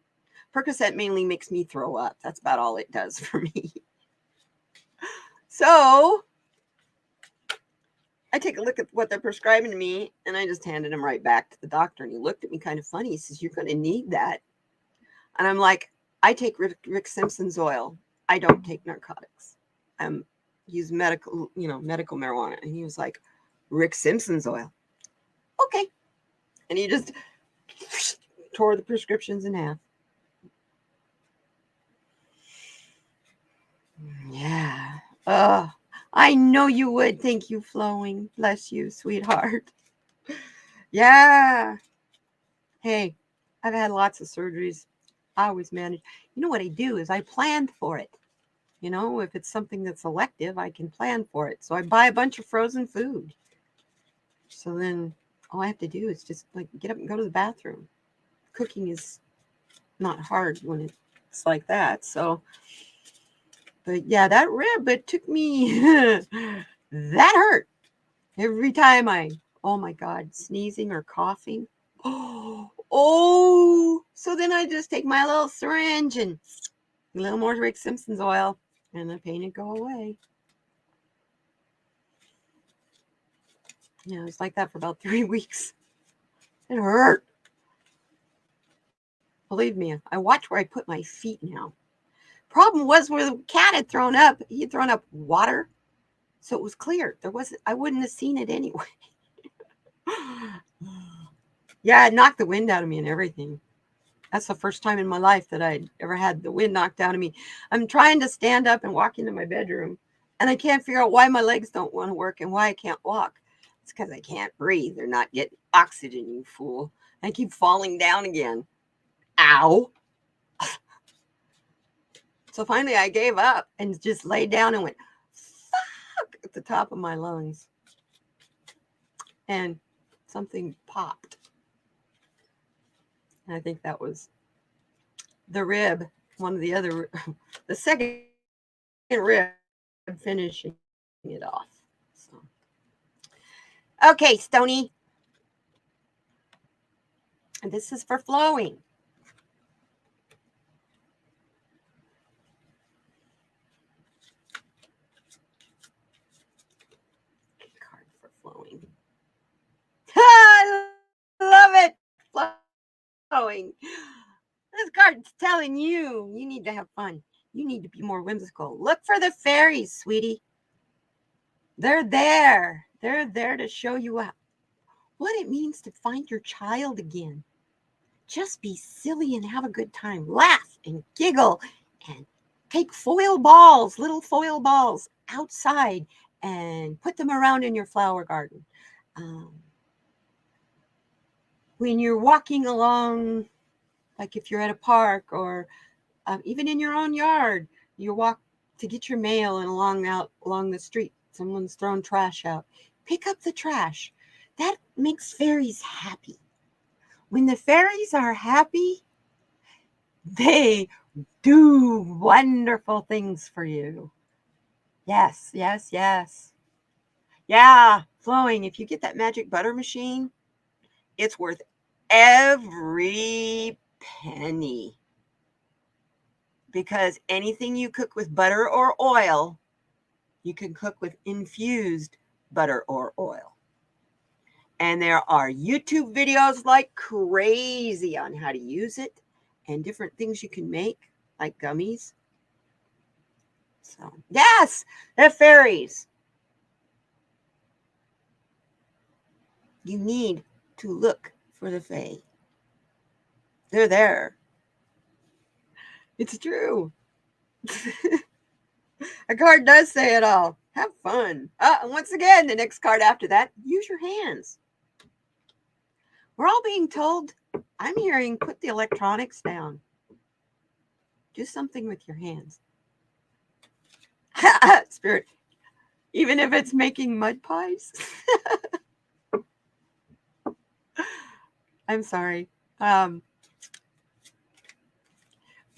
Percocet mainly makes me throw up. That's about all it does for me. So I take a look at what they're prescribing to me, and I just handed him right back to the doctor. And he looked at me kind of funny. He says, "You're going to need that." And I'm like, "I take Rick Simpson's oil. I don't take narcotics. Use medical marijuana." And he was like, "Rick Simpson's oil." Okay. And he just tore the prescriptions in half. Yeah. I know you would. Thank you, Flowing. Bless you, sweetheart. Yeah. Hey, I've had lots of surgeries. I always manage. You know what I do is I plan for it. You know, if it's something that's elective, I can plan for it. So I buy a bunch of frozen food. So then all I have to do is just like get up and go to the bathroom. Cooking is not hard when it's like that. So, but yeah, that rib, it took me, that hurt every time oh my God, sneezing or coughing. Oh, so then I just take my little syringe and a little more Rick Simpson's oil and the pain would go away. Yeah, it was like that for about 3 weeks. It hurt. Believe me, I watch where I put my feet now. Problem was where the cat had thrown up, he had thrown up water, so it was clear. I wouldn't have seen it anyway. Yeah, it knocked the wind out of me and everything. That's the first time in my life that I'd ever had the wind knocked out of me. I'm trying to stand up and walk into my bedroom, and I can't figure out why my legs don't want to work and why I can't walk. It's because I can't breathe. They're not getting oxygen, you fool. I keep falling down again. Ow. So finally I gave up and just laid down and went, fuck, at the top of my lungs. And something popped. And I think that was the rib, one of the other, the second rib finishing it off. So. Okay, Stony. And this is for flowing. Card for flowing. I love it. Flowing. This card's telling you need to have fun. You need to be more whimsical. Look for the fairies, sweetie. They're there. They're there to show you what it means to find your child again. Just be silly and have a good time. Laugh and giggle and take little foil balls outside and put them around in your flower garden. When you're walking along, like if you're at a park or even in your own yard, you walk to get your mail and along the street, someone's thrown trash out. Pick up the trash. That makes fairies happy. When the fairies are happy, they do wonderful things for you. Yes, yes, yes. Yeah, flowing. If you get that magic butter machine, it's worth every penny. Because anything you cook with butter or oil, you can cook with infused butter or oil. And there are YouTube videos like crazy on how to use it and different things you can make, like gummies. So, yes, the fairies. You need to look for the fae. They're there. It's true. A card does say it all. Have fun. And once again, the next card after that, use your hands. We're all being told, I'm hearing, put the electronics down. Do something with your hands. Spirit, even if it's making mud pies. I'm sorry. My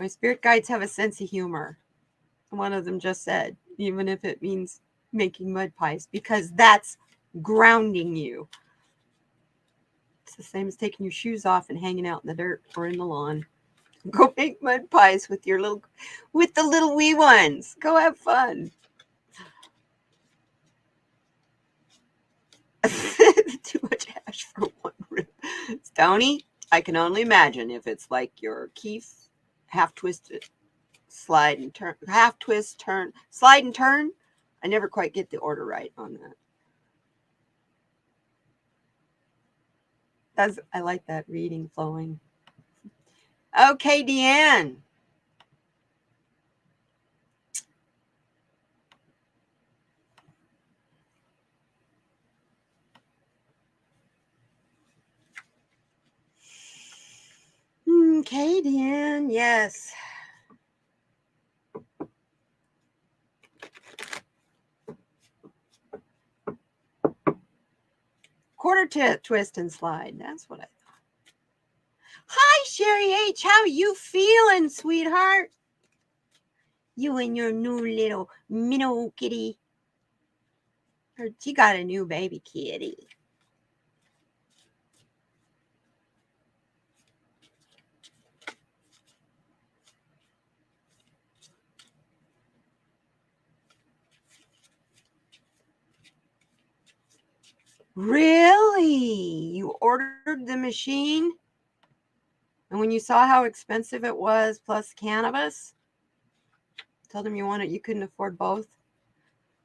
spirit guides have a sense of humor. One of them just said, even if it means making mud pies, because that's grounding you. It's the same as taking your shoes off and hanging out in the dirt or in the lawn. Go make mud pies with the little wee ones. Go have fun. Too much ash for one rib. Stony, I can only imagine if it's like your Keith half twisted slide and turn, half twist, turn, slide and turn. I never quite get the order right on that. I like that reading flowing. Okay, Deanne. Okay, Deanne. Yes. Quarter twist and slide. That's what I thought. Hi, Sherry H. How you feeling, sweetheart? You and your new little minnow kitty. She got a new baby kitty. Really? You ordered the machine? And when you saw how expensive it was, plus cannabis, told them you couldn't afford both?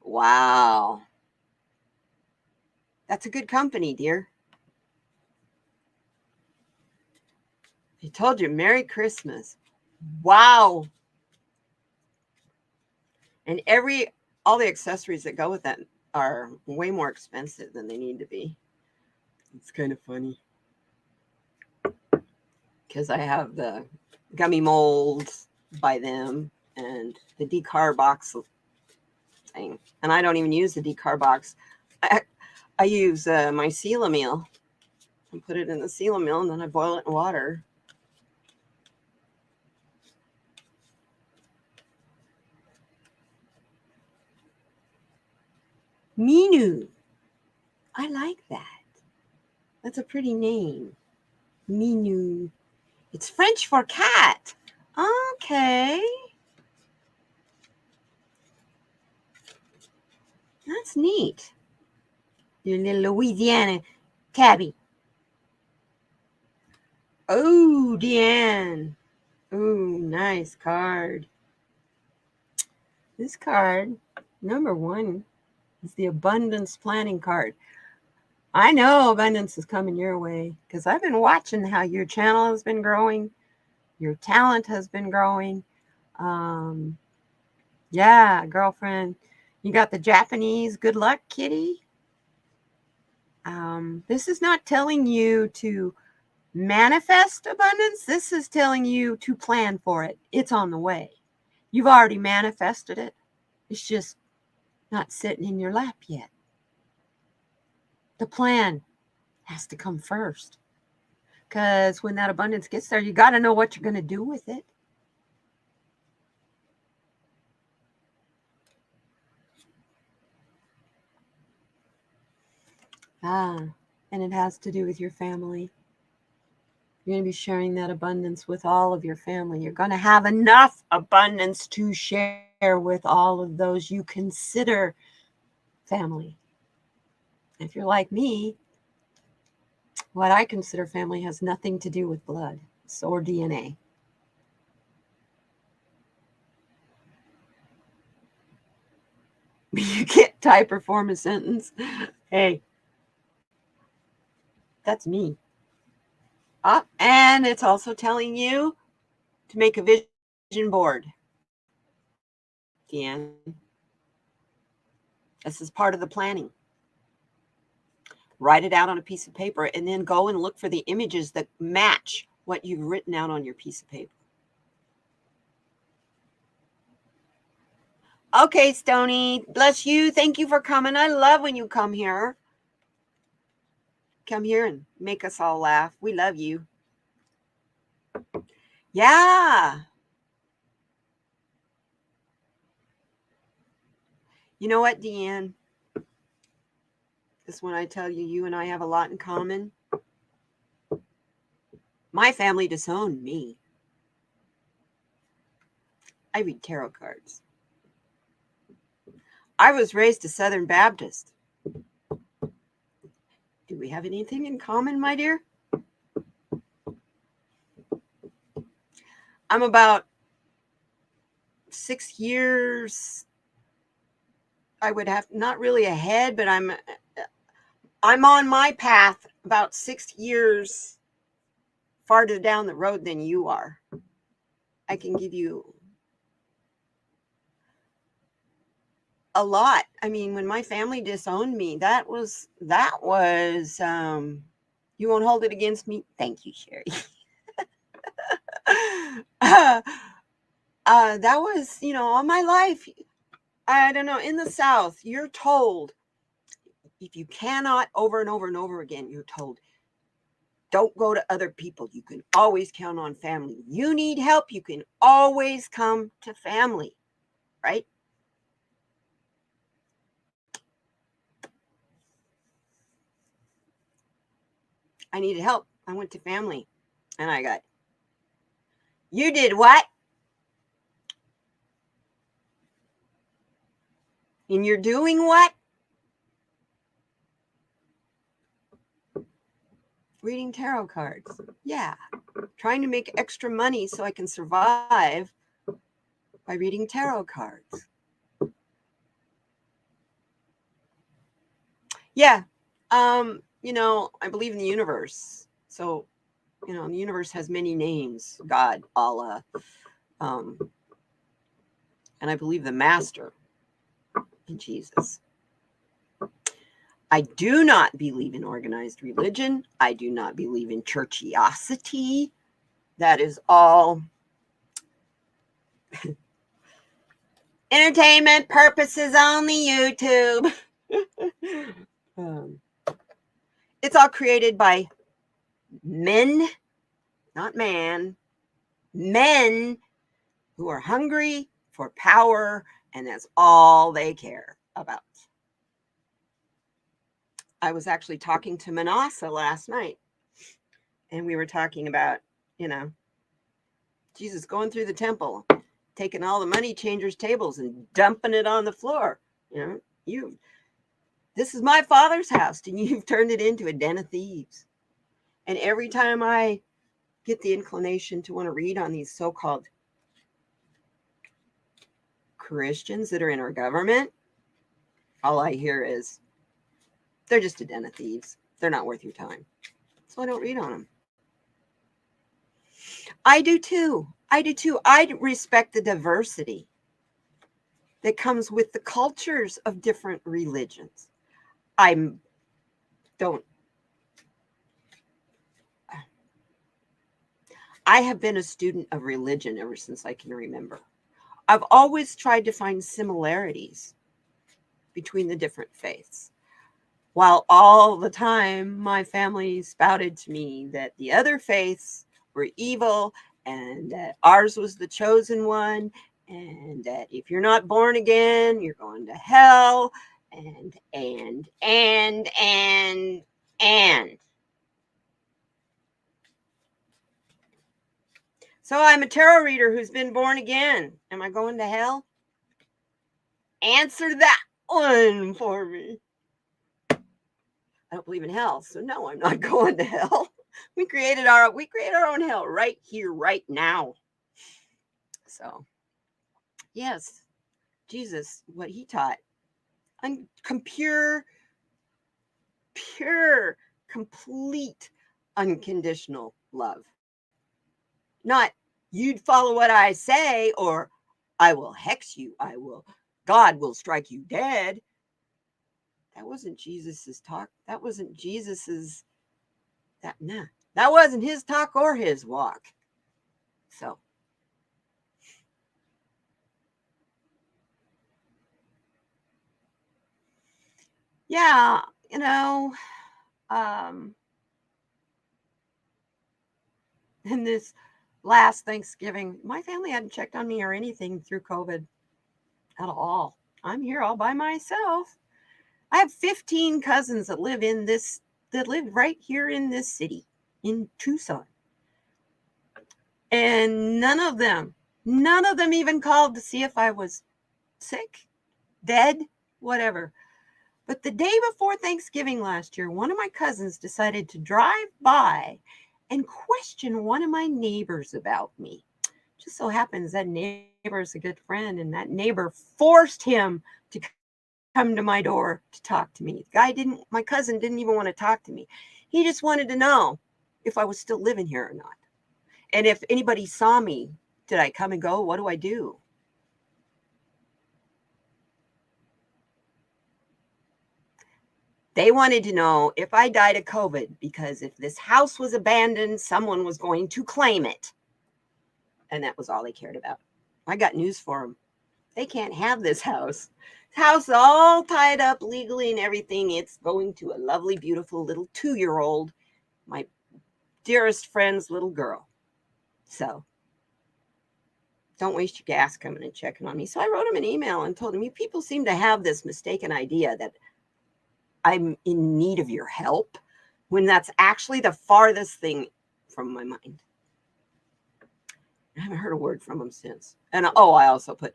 Wow. That's a good company, dear. He told you Merry Christmas. Wow. And all the accessories that go with that are way more expensive than they need to be. It's kind of funny. Because I have the gummy molds by them and the decar box thing. And I don't even use the decar box. I use my Sealamil and put it in the Sealamil, and then I boil it in water. Minu. I like that. That's a pretty name. Minu. It's French for cat. Okay. That's neat. Your little Louisiana tabby. Oh, Deanne. Oh, nice card. This card, number 1, is the abundance planning card. I know abundance is coming your way because I've been watching how your channel has been growing. Your talent has been growing. Yeah, girlfriend. You got the Japanese good luck kitty. This is not telling you to manifest abundance. This is telling you to plan for it. It's on the way. You've already manifested it. It's just not sitting in your lap yet. The plan has to come first. Because when that abundance gets there, you got to know what you're going to do with it. And it has to do with your family. You're going to be sharing that abundance with all of your family. You're going to have enough abundance to share with all of those you consider family. If you're like me, what I consider family has nothing to do with blood or DNA. You can't type or form a sentence. Hey, that's me. And it's also telling you to make a vision board. Deanne. This is part of the planning. Write it out on a piece of paper and then go and look for the images that match what you've written out on your piece of paper. Okay, Stony, bless you. Thank you for coming. I love when you come here. Come here and make us all laugh. We love you. Yeah. You know what, Deanne? This when I tell you, you and I have a lot in common. My family disowned me. I read tarot cards. I was raised a Southern Baptist. Do we have anything in common, my dear? I'm about 6 years. I would have not really ahead, but I'm on my path about 6 years farther down the road than you are. I can give you a lot. I mean, when my family disowned me, that was you won't hold it against me. Thank you, Sherry. That was, all my life. I don't know. In the South, you're told, if you cannot, over and over and over again, you're told, don't go to other people. You can always count on family. You need help. You can always come to family, right? I needed help. I went to family and I got, you did what? And you're doing what? Reading tarot cards. Yeah. Trying to make extra money so I can survive by reading tarot cards. Yeah. I believe in the universe. So, the universe has many names. God, Allah. And I believe the master in Jesus. I do not believe in organized religion. I do not believe in churchiosity. That is all entertainment purposes only, YouTube. It's all created by men, not man, men who are hungry for power, and that's all they care about. I was actually talking to Manasseh last night, and we were talking about, Jesus going through the temple, taking all the money changers' tables and dumping it on the floor. This is my Father's house, and you've turned it into a den of thieves. And every time I get the inclination to want to read on these so-called Christians that are in our government, all I hear is, they're just a den of thieves. They're not worth your time. So I don't read on them. I do too. I respect the diversity that comes with the cultures of different religions. I have been a student of religion ever since I can remember. I've always tried to find similarities between the different faiths, while all the time my family spouted to me that the other faiths were evil and that ours was the chosen one, and that if you're not born again, you're going to hell, and. So I'm a tarot reader who's been born again. Am I going to hell? Answer that one for me. I don't believe in hell, so no, I'm not going to hell. We create our own hell right here, right now. So, yes, Jesus, what he taught, pure, complete, unconditional love. Not, you'd follow what I say, or I will hex you. God will strike you dead. That wasn't Jesus's talk. That wasn't Jesus's, that wasn't his talk or his walk. So, yeah, in this last Thanksgiving, my family hadn't checked on me or anything through COVID at all. I'm here all by myself. I have 15 cousins that live right here in this city, in Tucson. And none of them even called to see if I was sick, dead, whatever. But the day before Thanksgiving last year, one of my cousins decided to drive by and question one of my neighbors about me. Just so happens that neighbor is a good friend, and that neighbor forced him to come to my door to talk to me. My cousin didn't even want to talk to me. He just wanted to know if I was still living here or not. And if anybody saw me, did I come and go? What do I do? They wanted to know if I died of COVID, because if this house was abandoned, someone was going to claim it. And that was all they cared about. I got news for them. They can't have this house. This house is all tied up legally and everything. It's going to a lovely, beautiful little 2-year-old, my dearest friend's little girl. So don't waste your gas coming and checking on me. So I wrote him an email and told him, you people seem to have this mistaken idea that I'm in need of your help when that's actually the farthest thing from my mind. I haven't heard a word from him since. And I also put,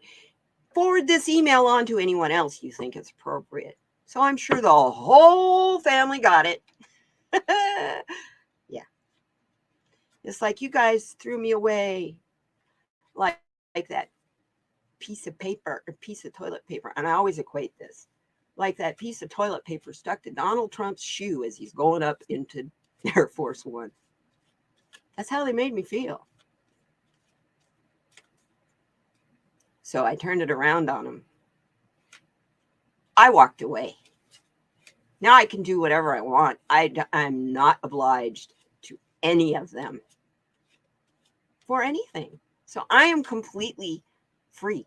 forward this email on to anyone else you think is appropriate. So I'm sure the whole family got it. Yeah. It's like you guys threw me away like that piece of paper or piece of toilet paper. And I always equate this like that piece of toilet paper stuck to Donald Trump's shoe as he's going up into Air Force One. That's how they made me feel. So I turned it around on him. I walked away. Now I can do whatever I want. I'm not obliged to any of them for anything. So I am completely free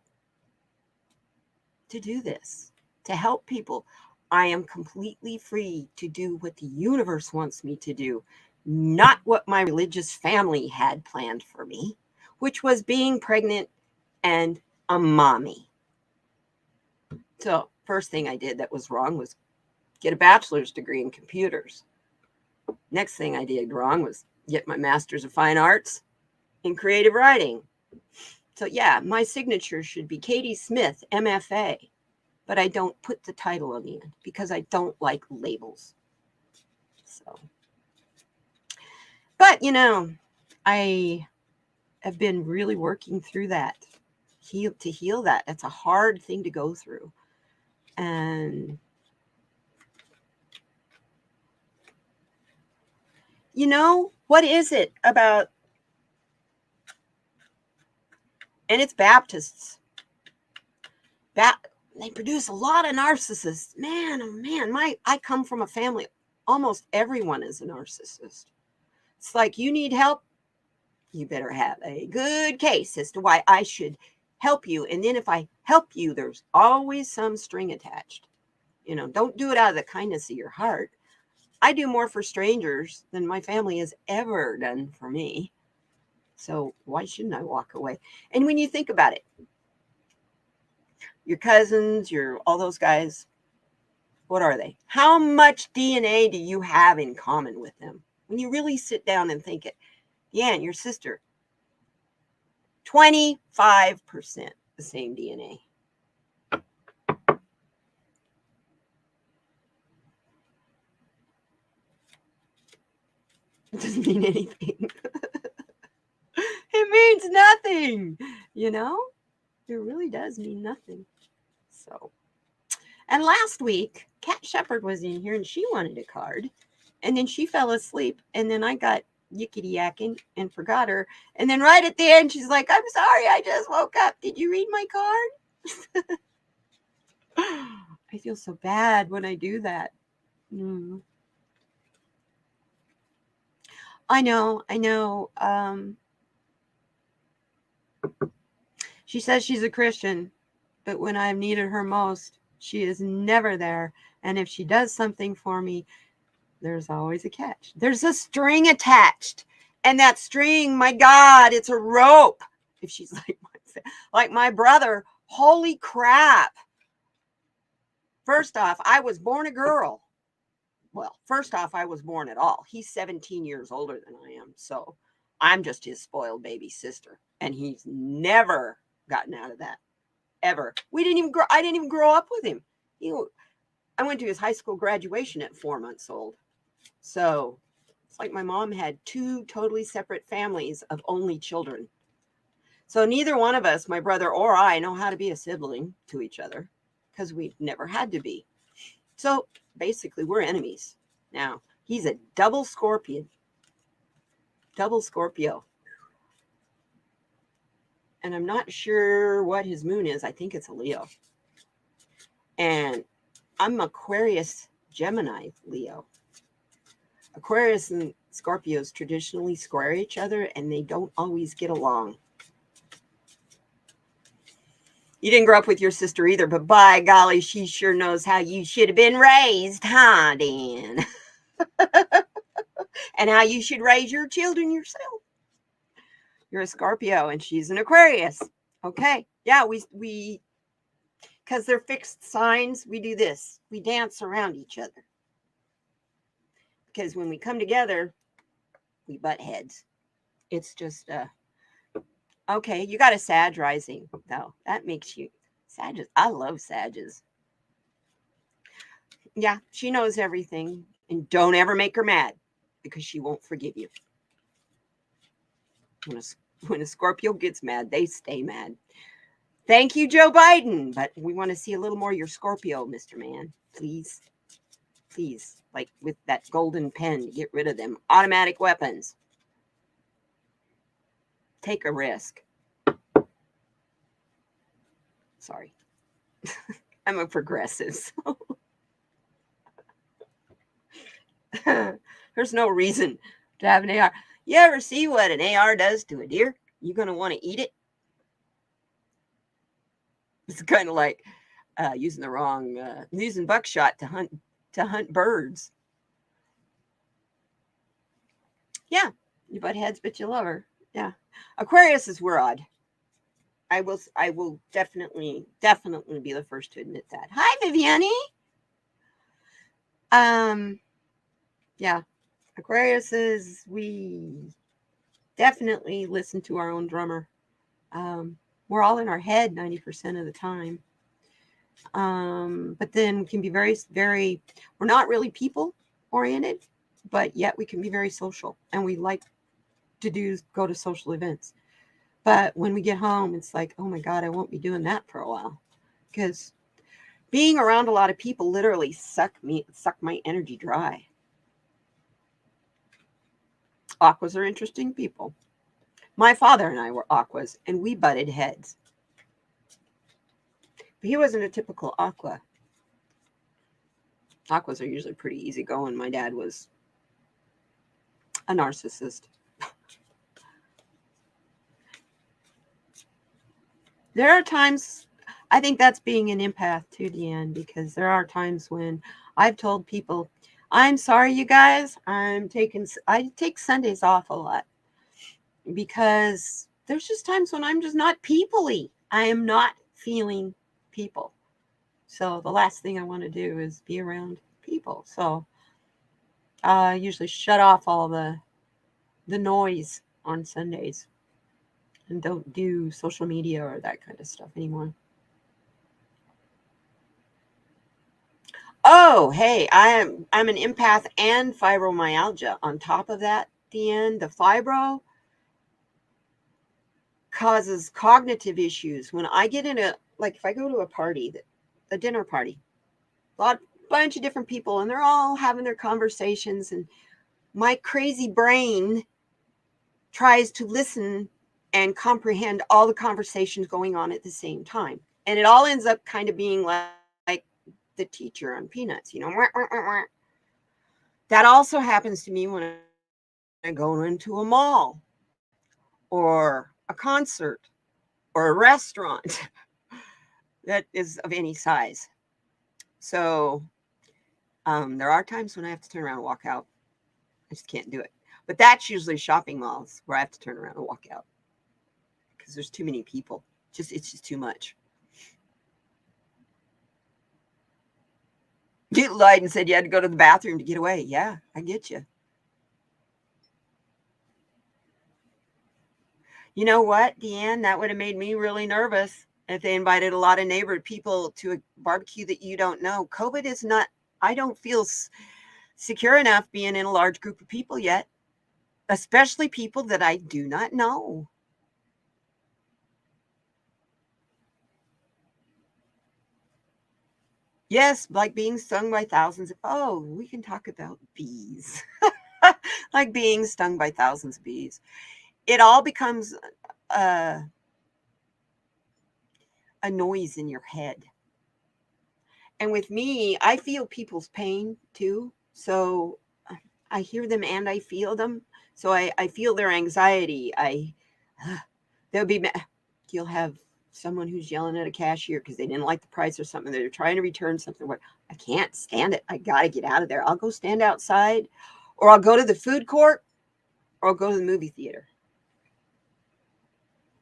to do this, to help people. I am completely free to do what the universe wants me to do, not what my religious family had planned for me, which was being pregnant and a mommy. So first thing I did that was wrong was get a bachelor's degree in computers. Next thing I did wrong was get my master's of fine arts in creative writing. So yeah, my signature should be Katie Smith, MFA, but I don't put the title on the end because I don't like labels. So, but I have been really working through that, to heal that. That's a hard thing to go through. And what is it about, and it's Baptists, they produce a lot of narcissists. Man, oh man, I come from a family, almost everyone is a narcissist. It's like, you need help, you better have a good case as to why I should help you. And then if I help you, there's always some string attached. Don't do it out of the kindness of your heart. I do more for strangers than my family has ever done for me. So why shouldn't I walk away? And when you think about it, your cousins, all those guys, what are they? How much DNA do you have in common with them? When you really sit down and think it, the aunt, your sister, 25% the same DNA. It doesn't mean anything. It means nothing, It really does mean nothing. So, and last week, Kat Shepard was in here and she wanted a card. And then she fell asleep. And then I got yickety yakking and forgot her. And then right at the end, she's like, I'm sorry, I just woke up. Did you read my card? I feel so bad when I do that. I know. She says she's a Christian, but when I've needed her most, she is never there. And if she does something for me, there's always a catch. There's a string attached. And that string, my God, it's a rope. If she's like my brother, holy crap. First off, I was born a girl. Well, first off, I was born at all. He's 17 years older than I am. So I'm just his spoiled baby sister. And he's never gotten out of that. Ever. I didn't even grow up with him. I went to his high school graduation at 4 months old. So it's like my mom had 2 totally separate families of only children. So neither one of us, my brother or I, know how to be a sibling to each other because we've never had to be. So basically, we're enemies. Now, he's a double Scorpio. And I'm not sure what his moon is. I think it's a Leo. And I'm Aquarius, Gemini, Leo. Aquarius and Scorpios traditionally square each other, and they don't always get along. You didn't grow up with your sister either, but by golly, she sure knows how you should have been raised, huh, Dan? And how you should raise your children yourself. You're a Scorpio and she's an Aquarius. Okay. Yeah, we because they're fixed signs, we do this. We dance around each other. Because when we come together, we butt heads. It's just okay, you got a Sag rising, though. That makes you Sages. I love Sages. Yeah, she knows everything. And don't ever make her mad because she won't forgive you. When a Scorpio gets mad, they stay mad. Thank you, Joe Biden. But we want to see a little more of your Scorpio, Mr. Man. Please. Please. Like with that golden pen, get rid of them. Automatic weapons. Take a risk. Sorry. I'm a progressive. So. There's no reason to have an AR. You ever see what an AR does to a deer? You going to want to eat it? It's kind of like using buckshot to hunt birds. Yeah, you butt heads, but you love her. Yeah, Aquarius is we're odd. I will definitely be the first to admit that. Hi, Viviani. Yeah, Aquarius is we definitely listen to our own drummer. We're all in our head 90% of the time. But then we can be very, very, we're not really people oriented, but yet we can be very social and we like to go to social events. But when we get home, it's like, oh my God, I won't be doing that for a while. Because being around a lot of people literally suck my energy dry. Aquas are interesting people. My father and I were Aquas, and we butted heads. But he wasn't a typical Aqua. Aquas are usually pretty easygoing. My dad was a narcissist. There are times, I think that's being an empath too, Deanne, because there are times when I've told people, I'm sorry, you guys, I take Sundays off a lot because there's just times when I'm just not people-y. I am not feeling people. So the last thing I want to do is be around people. So I usually shut off all the noise on Sundays and don't do social media or that kind of stuff anymore. Oh, hey, I'm an empath and fibromyalgia. On top of that, the fibro causes cognitive issues. When I get if I go to a party, a dinner party, bunch of different people, and they're all having their conversations, and my crazy brain tries to listen and comprehend all the conversations going on at the same time. And it all ends up kind of being like the teacher on Peanuts, Wah, wah, wah, wah. That also happens to me when I go into a mall or a concert or a restaurant that is of any size. So there are times when I have to turn around and walk out. I just can't do it. But that's usually shopping malls where I have to turn around and walk out because there's too many people. It's just too much. You lied and said you had to go to the bathroom to get away. Yeah, I get you. You know what, Deanne? That would have made me really nervous if they invited a lot of neighborhood people to a barbecue that you don't know. COVID is not, I don't feel secure enough being in a large group of people yet, especially people that I do not know. Yes, like being stung by thousands. Oh, we can talk about bees. Like being stung by thousands of bees. It all becomes a noise in your head. And with me, I feel people's pain too. So I hear them and I feel them. So I feel their anxiety. They'll be, you'll have someone who's yelling at a cashier because they didn't like the price or something. They're trying to return something. I can't stand it. I got to get out of there. I'll go stand outside, or I'll go to the food court, or I'll go to the movie theater.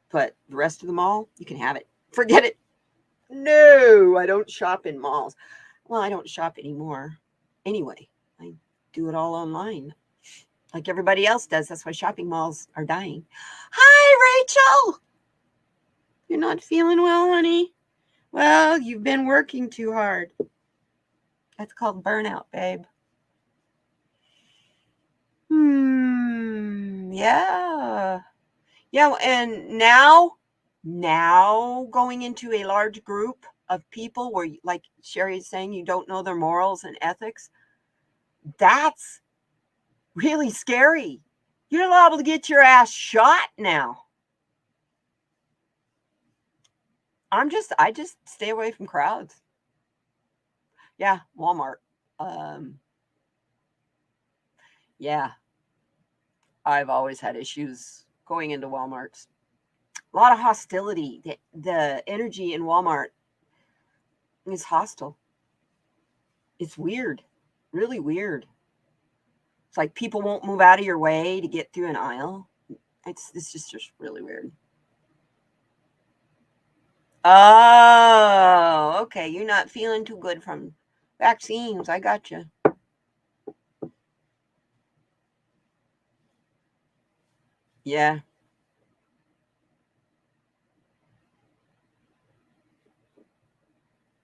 But the rest of the mall, you can have it. Forget it. No, I don't shop in malls. Well, I don't shop anymore. Anyway, I do it all online like everybody else does. That's why shopping malls are dying. Hi, Rachel. You're not feeling well, honey? Well, you've been working too hard. That's called burnout, babe. Yeah. Yeah, and now going into a large group of people where, like Sherry is saying, you don't know their morals and ethics, that's really scary. You're liable to get your ass shot now. I just stay away from crowds. Yeah, Walmart. Yeah, I've always had issues going into Walmarts. A lot of hostility. The energy in Walmart is hostile. It's weird, really weird. It's like people won't move out of your way to get through an aisle. It's just really weird. Oh, okay. You're not feeling too good from vaccines. I got you. Yeah.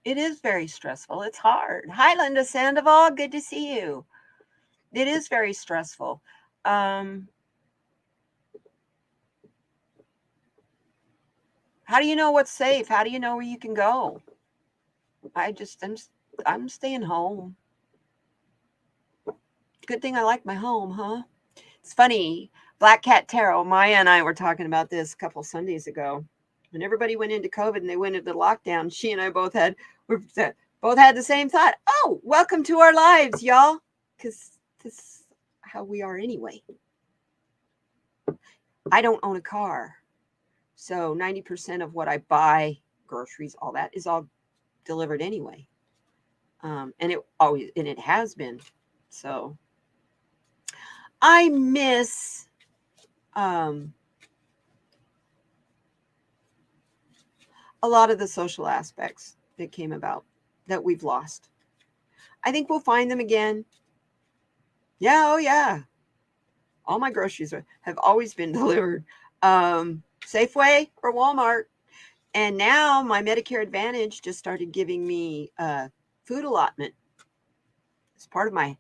It is very stressful. It's hard. Hi, Linda Sandoval. Good to see you. It is very stressful. How do you know what's safe? How do you know where you can go? I'm staying home. Good thing I like my home, huh? It's funny. Black Cat Tarot, Maya and I were talking about this a couple Sundays ago. When everybody went into COVID and they went into lockdown, she and I both had the same thought. Oh, welcome to our lives, y'all. Because this is how we are anyway. I don't own a car. So 90% of what I buy, groceries, all that, is all delivered anyway. And it has been. So I miss a lot of the social aspects that came about that we've lost. I think we'll find them again. Yeah, oh yeah. All my groceries have always been delivered. Safeway or Walmart. And now my Medicare Advantage just started giving me food allotment as part of my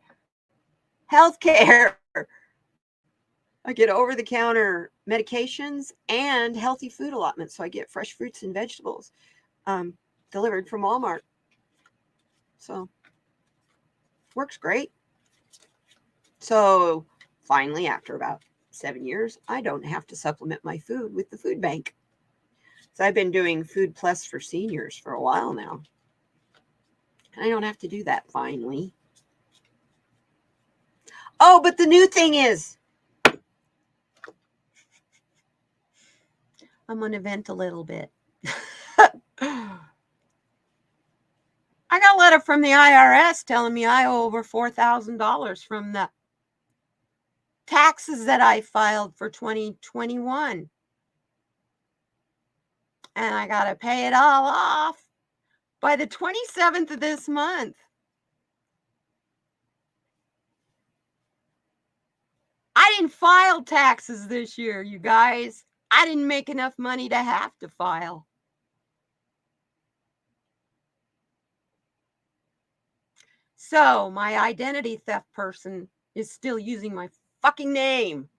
health care. I get over-the-counter medications and healthy food allotment. So I get fresh fruits and vegetables delivered from Walmart. So works great. So finally, after about 7 years, I don't have to supplement my food with the food bank. So I've been doing Food Plus for seniors for a while now. And I don't have to do that finally. Oh, but the new thing is, I'm going to vent a little bit. I got a letter from the IRS telling me I owe over $4,000 from the taxes that I filed for 2021. And I got to pay it all off by the 27th of this month. I didn't file taxes this year, you guys. I didn't make enough money to have to file. So my identity theft person is still using my fucking name.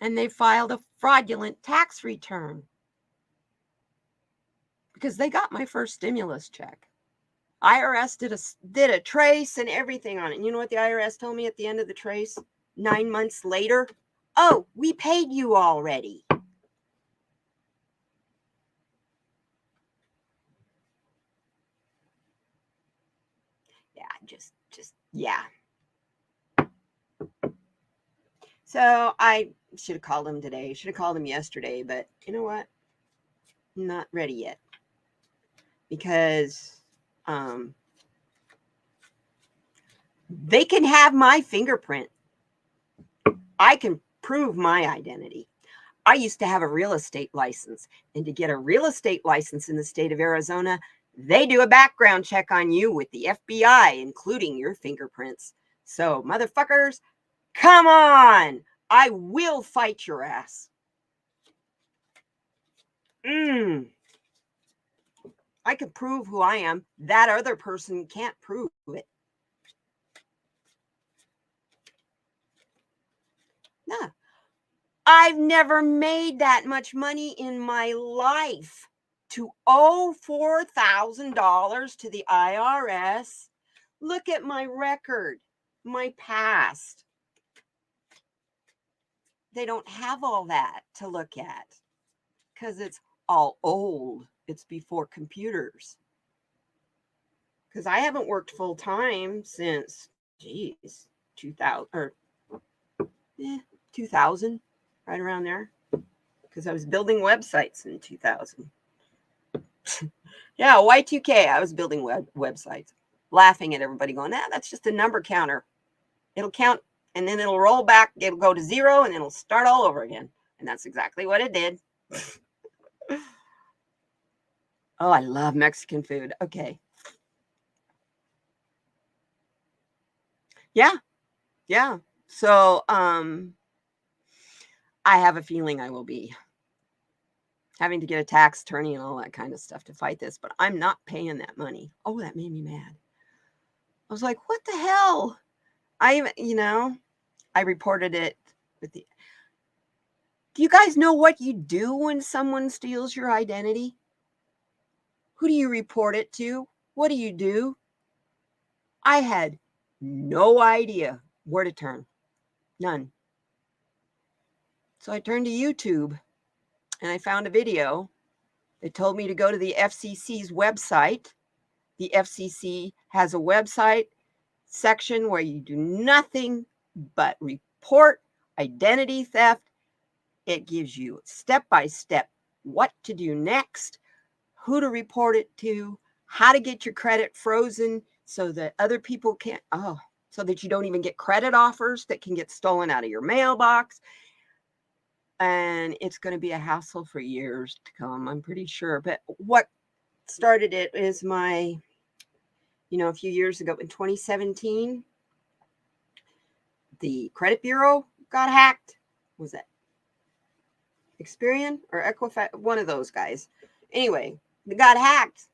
And they filed a fraudulent tax return because they got my first stimulus check. IRS did a trace and everything on it. And you know what the IRS told me at the end of the trace 9 months later? Oh, we paid you already. Yeah, just yeah. So I should have called him today. Should have called him yesterday, but you know what? I'm not ready yet because they can have my fingerprint. I can prove my identity. I used to have a real estate license, and to get a real estate license in the state of Arizona, they do a background check on you with the FBI, including your fingerprints. So, motherfuckers, come on! I will fight your ass. I can prove who I am. That other person can't prove it. No. I've never made that much money in my life. To owe $4,000 to the IRS. Look at my record, my past. They don't have all that to look at because it's all old. It's before computers. Because I haven't worked full time since, 2000 or 2000, right around there. Because I was building websites in 2000. Yeah, Y2K, I was building websites, laughing at everybody going, that's just a number counter. It'll count and then it'll roll back. It'll go to 0 and it'll start all over again. And that's exactly what it did. Oh, I love Mexican food. Okay. Yeah. So, I have a feeling I will be having to get a tax attorney and all that kind of stuff to fight this, but I'm not paying that money. Oh, that made me mad. I was like, what the hell? I reported it with the. Do you guys know what you do when someone steals your identity? Who do you report it to? What do you do? I had no idea where to turn. None. So I turned to YouTube and I found a video that told me to go to the FCC's website. The FCC has a website section where you do nothing but report identity theft. It gives you step by step what to do next, who to report it to, how to get your credit frozen so that other people can't, so that you don't even get credit offers that can get stolen out of your mailbox. And it's going to be a hassle for years to come, I'm pretty sure. But what started it is a few years ago in 2017, the credit bureau got hacked. Was that Experian or Equifax? One of those guys. Anyway, they got hacked.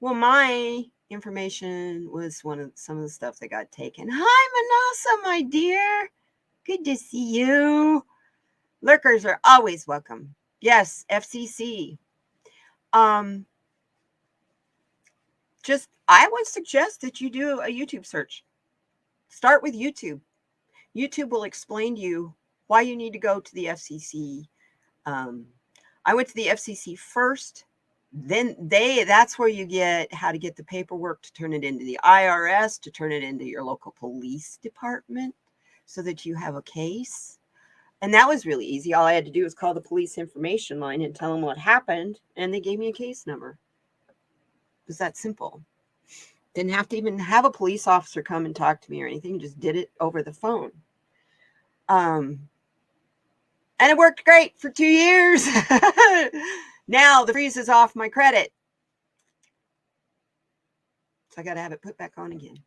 Well, my information was some of the stuff that got taken. Hi, Manasa, my dear. Good to see you. Lurkers are always welcome. Yes, FCC. I would suggest that you do a YouTube search. Start with YouTube. YouTube will explain to you why you need to go to the FCC. I went to the FCC first. Then that's where you get how to get the paperwork to turn it into the IRS, to turn it into your local police department so that you have a case. And that was really easy. All I had to do was call the police information line and tell them what happened, and they gave me a case number. It was that simple. Didn't have to even have a police officer come and talk to me or anything. Just did it over the phone. And it worked great for 2 years. Now the freeze is off my credit. So I got to have it put back on again.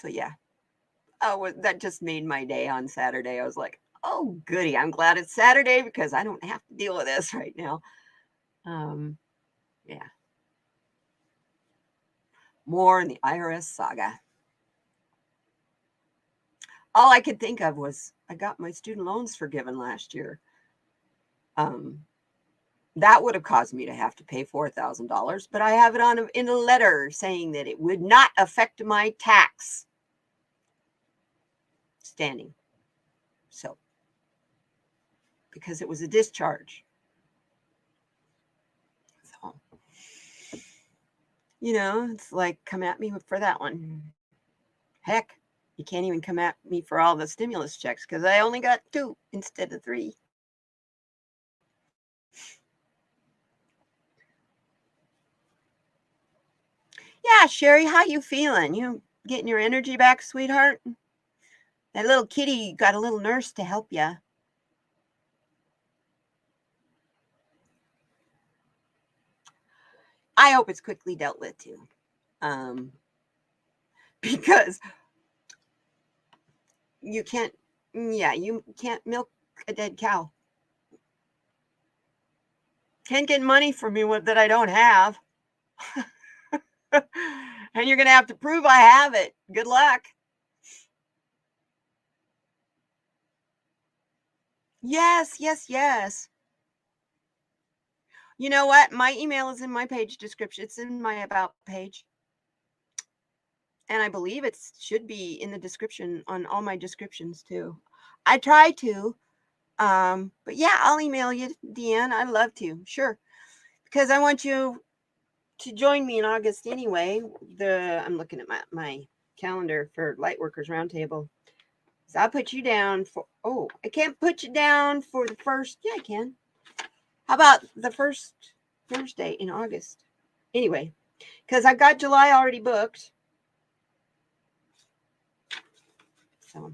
So yeah. Oh, that just made my day on Saturday. I was like, oh, goody. I'm glad it's Saturday because I don't have to deal with this right now. Yeah. More in the IRS saga. All I could think of was I got my student loans forgiven last year. That would have caused me to have to pay $4,000, but I have it in a letter saying that it would not affect my tax standing. So, because it was a discharge. So, it's like, come at me for that one. Heck, You can't even come at me for all the stimulus checks because I only got 2 instead of 3. Yeah, Sherry, how you feeling? You getting your energy back, sweetheart? That little kitty got a little nurse to help you. I hope it's quickly dealt with too. Because you can't milk a dead cow. Can't get money from me that I don't have. And you're going to have to prove I have it. Good luck. Yes. You know what? My email is in my page description. It's in my about page. And I believe it should be in the description on all my descriptions too. I try to. But yeah, I'll email you, Deanne. I'd love to. Sure. Because I want you to join me in August anyway. I'm looking at my calendar for Lightworkers Roundtable. So I'll put you down for, I can't put you down for the first. Yeah, I can. How about the first Thursday in August? Anyway, because I've got July already booked. So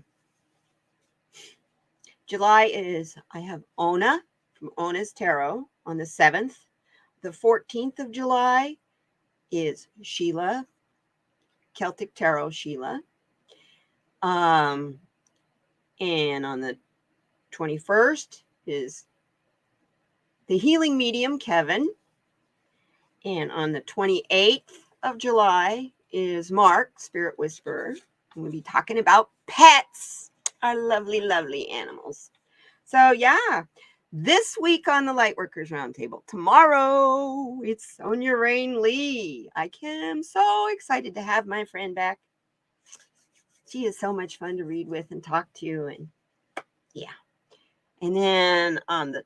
July I have Ona from Ona's Tarot on the 7th. The 14th of July is Sheila, Celtic Tarot Sheila. And on the 21st is the Healing Medium, Kevin. And on the 28th of July is Mark, Spirit Whisperer. And we'll be talking about pets, our lovely, lovely animals. So, yeah, this week on the Lightworkers Roundtable. Tomorrow, it's Sonia Rain Lee. I am so excited to have my friend back. She is so much fun to read with and talk to. And yeah. And then on the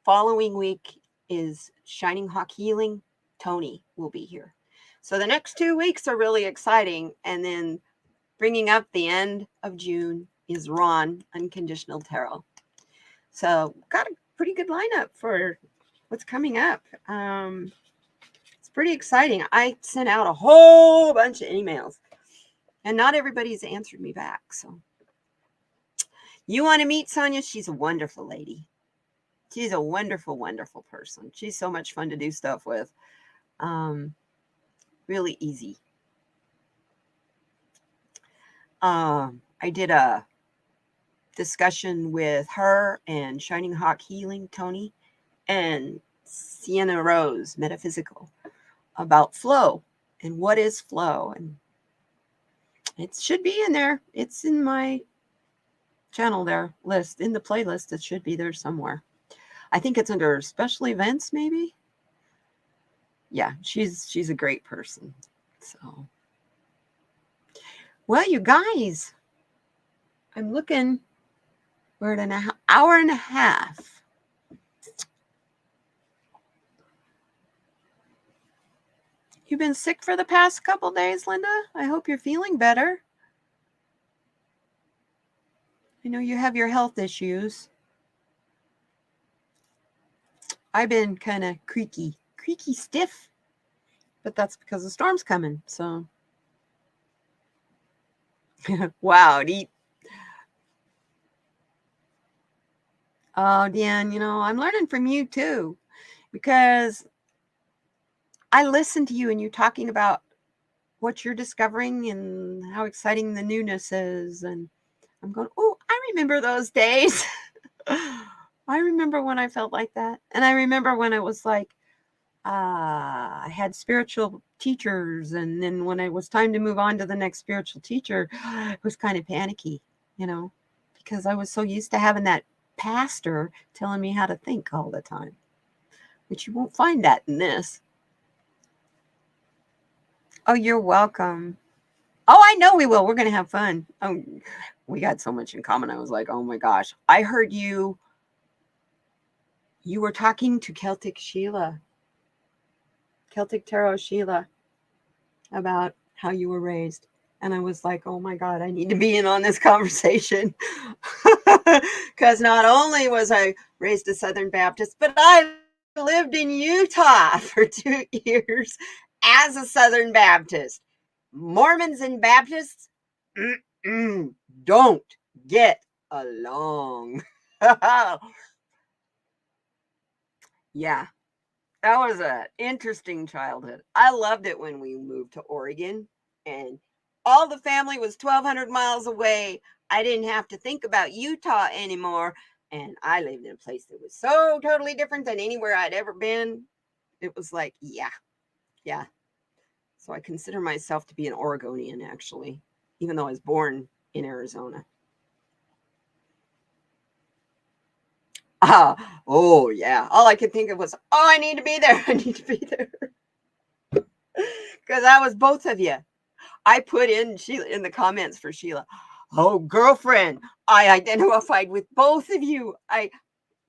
following week is Shining Hawk Healing. Tony will be here. So the next 2 weeks are really exciting. And then bringing up the end of June is Ron, Unconditional Tarot. So got a pretty good lineup for what's coming up. It's pretty exciting. I sent out a whole bunch of emails and not everybody's answered me back. So you want to meet Sonia? She's a wonderful lady. She's a wonderful, wonderful person. She's so much fun to do stuff with. Really easy. I did a discussion with her and Shining Hawk Healing, Tony, and Sienna Rose, Metaphysical, about flow and what is flow. And it should be in there. It's in my channel there, list, in the playlist. It should be there somewhere. I think it's under special events, maybe. Yeah, she's a great person. So, well, you guys, I'm looking. We're at an hour and a half. You've been sick for the past couple days, Linda. I hope you're feeling better. I know you have your health issues. I've been kind of creaky stiff, but that's because the storm's coming. So, wow, oh, Dan, I'm learning from you too, because I listen to you and you talking about what you're discovering and how exciting the newness is. And I'm going, oh, I remember those days. I remember when I felt like that. And I remember when it was like, I had spiritual teachers. And then when it was time to move on to the next spiritual teacher, it was kind of panicky, because I was so used to having that pastor telling me how to think all the time, which you won't find that in this. Oh, you're welcome. Oh, I know we will. We're going to have fun. Oh, we got so much in common. I was like, oh my gosh. I heard you were talking to Celtic Tarot Sheila, about how you were raised. And I was like, oh my God, I need to be in on this conversation. Because not only was I raised a Southern Baptist, but I lived in Utah for 2 years as a Southern Baptist. Mormons and Baptists don't get along. Yeah, that was an interesting childhood. I loved it when we moved to Oregon and all the family was 1,200 miles away. I didn't have to think about Utah anymore. And I lived in a place that was so totally different than anywhere I'd ever been. It was like, yeah, yeah. So I consider myself to be an Oregonian, actually, even though I was born in Arizona. Oh, yeah. All I could think of was, oh, I need to be there. I need to be there. Because I was both of you. I put in Sheila in the comments for Sheila. Oh, girlfriend, I identified with both of you.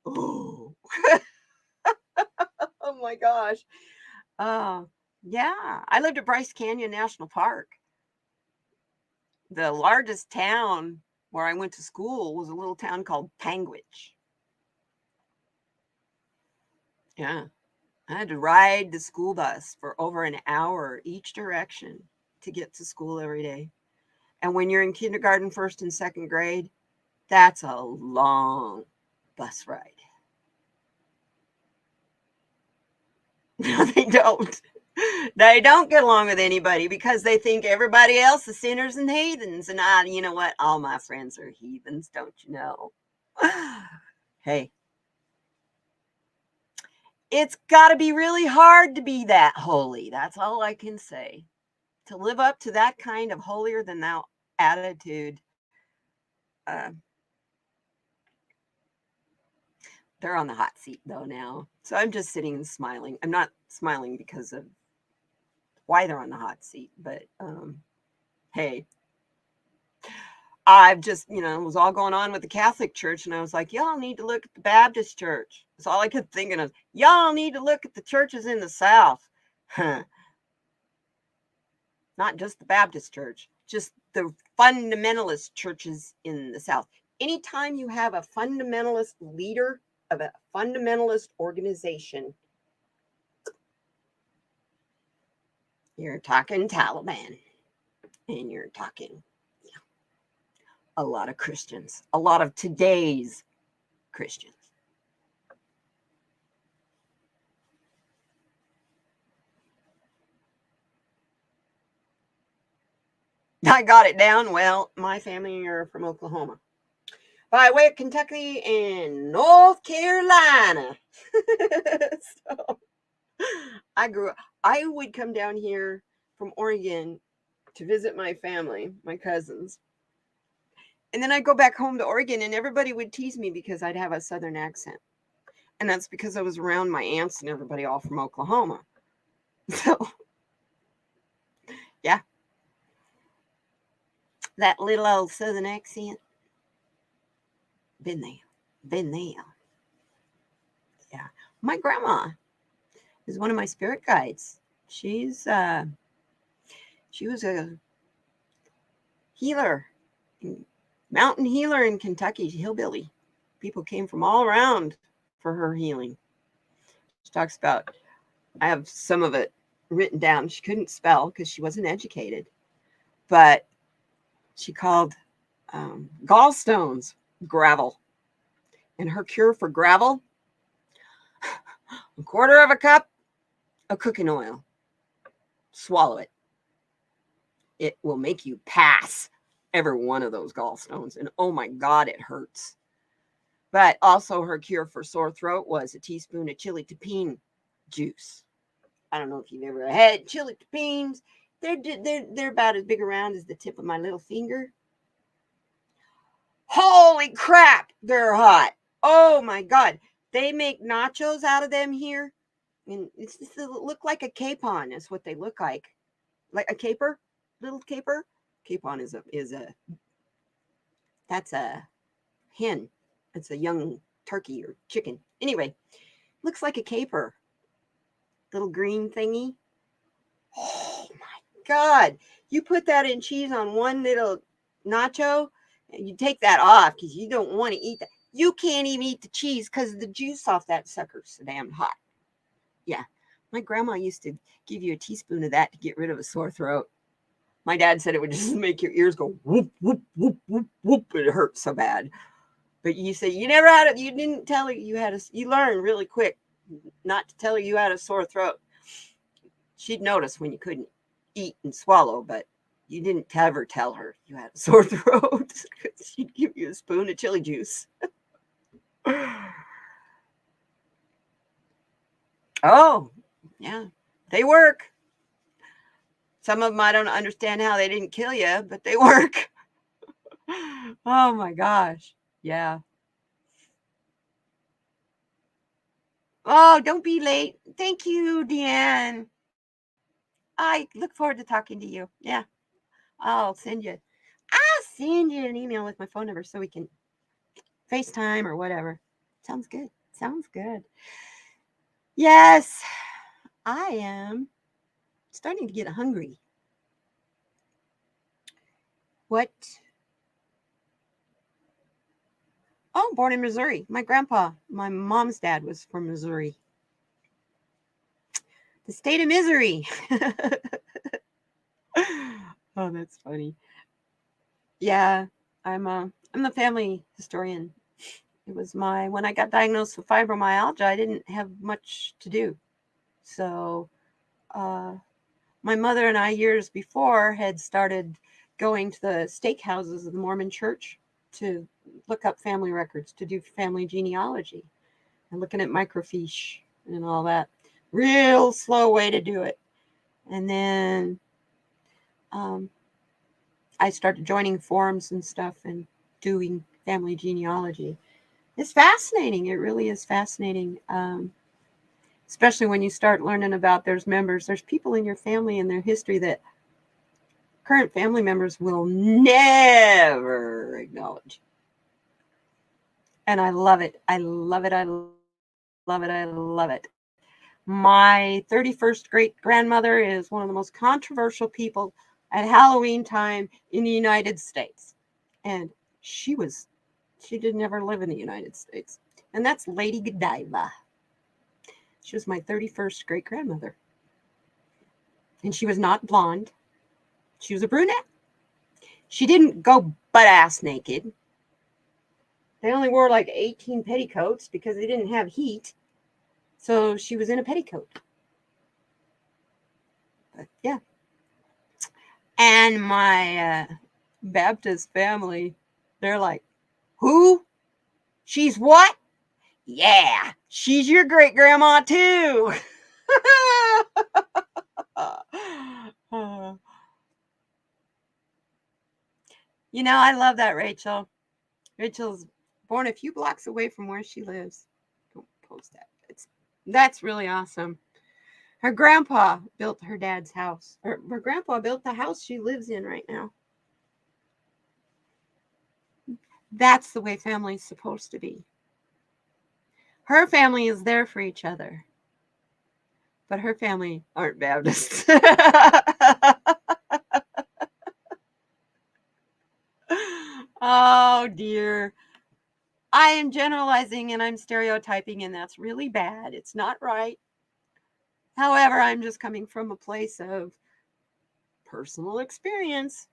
Oh, oh my gosh. Uh, yeah, I lived at Bryce Canyon National Park. The largest town where I went to school was a little town called Panguitch. Yeah, I had to ride the school bus for over an hour each direction to get to school every day. And when you're in kindergarten, first and second grade, that's a long bus ride. No, they don't. They don't get along with anybody because they think everybody else is sinners and heathens. And you know what? All my friends are heathens, don't you know? Hey, it's got to be really hard to be that holy. That's all I can say. To live up to that kind of holier than thou attitude. Uh, they're on the hot seat though now. So I'm just sitting and smiling. I'm not smiling because of why they're on the hot seat, but hey, I've just, it was all going on with the Catholic Church, and I was like, y'all need to look at the Baptist Church. That's all I kept thinking of. Y'all need to look at the churches in the South. Not just the Baptist Church, just the fundamentalist churches in the South. Anytime you have a fundamentalist leader of a fundamentalist organization, you're talking Taliban, and you're talking a lot of Christians, a lot of today's Christians. I got it down. Well, my family are from Oklahoma, by way of Kentucky and North Carolina. So I would come down here from Oregon to visit my family, my cousins. And then I'd go back home to Oregon and everybody would tease me because I'd have a Southern accent. And that's because I was around my aunts and everybody all from Oklahoma. So, yeah. That little old Southern accent. Been there. Been there. Yeah. My grandma is one of my spirit guides. She was a healer, mountain healer in Kentucky, hillbilly. People came from all around for her healing. She talks about, I have some of it written down. She couldn't spell because she wasn't educated, but she called gallstones gravel. And her cure for gravel, a quarter of a cup of cooking oil. Swallow it. It will make you pass every one of those gallstones. And oh my God, it hurts. But also her cure for sore throat was a teaspoon of chili terpene juice. I don't know if you've ever had chili terpenes. They're about as big around as the tip of my little finger. Holy crap, they're hot. Oh my God. They make nachos out of them here. And it's just look like a capon is what they look like a caper, little caper. Capon is a that's a hen. It's a young turkey or chicken. Anyway, looks like a caper, little green thingy. Oh my God. You put that in cheese on one little nacho, and you take that off because you don't want to eat that. You can't even eat the cheese because the juice off that sucker's so damn hot. Yeah. My grandma used to give you a teaspoon of that to get rid of a sore throat. My dad said it would just make your ears go whoop, whoop, whoop, whoop, whoop. It hurt so bad. But you say you never had it. You didn't tell her you had a, you learned really quick not to tell her you had a sore throat. She'd notice when you couldn't eat and swallow, but you didn't ever tell her you had a sore throat. She'd give you a spoon of chili juice. Oh, yeah, they work. Some of them I don't understand how they didn't kill you, but they work. Oh my gosh. Yeah. Oh, don't be late. Thank you, Deanne. I look forward to talking to you. Yeah. I'll send you an email with my phone number so we can FaceTime or whatever. Sounds good. Sounds good. Yes, I am starting to get hungry. What? Oh, born in Missouri. My grandpa, my mom's dad was from Missouri. The state of misery. Oh, that's funny. Yeah, I'm the family historian. It was when I got diagnosed with fibromyalgia, I didn't have much to do. So uh, my mother and I, years before, had started going to the steakhouses of the Mormon church to look up family records, to do family genealogy, and looking at microfiche and all that. Real slow way to do it. And then I started joining forums and stuff and doing family genealogy. It's fascinating. It really is fascinating. Especially when you start learning about there's people in your family and their history that current family members will never acknowledge. And I love it. I love it. I love it. I love it. My 31st great grandmother is one of the most controversial people at Halloween time in the United States. And she did never live in the United States. And that's Lady Godiva. She was my 31st great grandmother. And she was not blonde. She was a brunette. She didn't go butt ass naked. They only wore like 18 petticoats because they didn't have heat. So she was in a petticoat. But yeah. And my Baptist family, they're like, who? She's what? Yeah, she's your great grandma too. You know, I love that, Rachel. Rachel's born a few blocks away from where she lives. Don't post that. That's really awesome. Her grandpa built her dad's house. Her grandpa built the house she lives in right now. That's the way family's supposed to be. Her family is there for each other. But her family aren't Baptists. Oh dear. I am generalizing and I'm stereotyping, and that's really bad. It's not right. However, I'm just coming from a place of personal experience.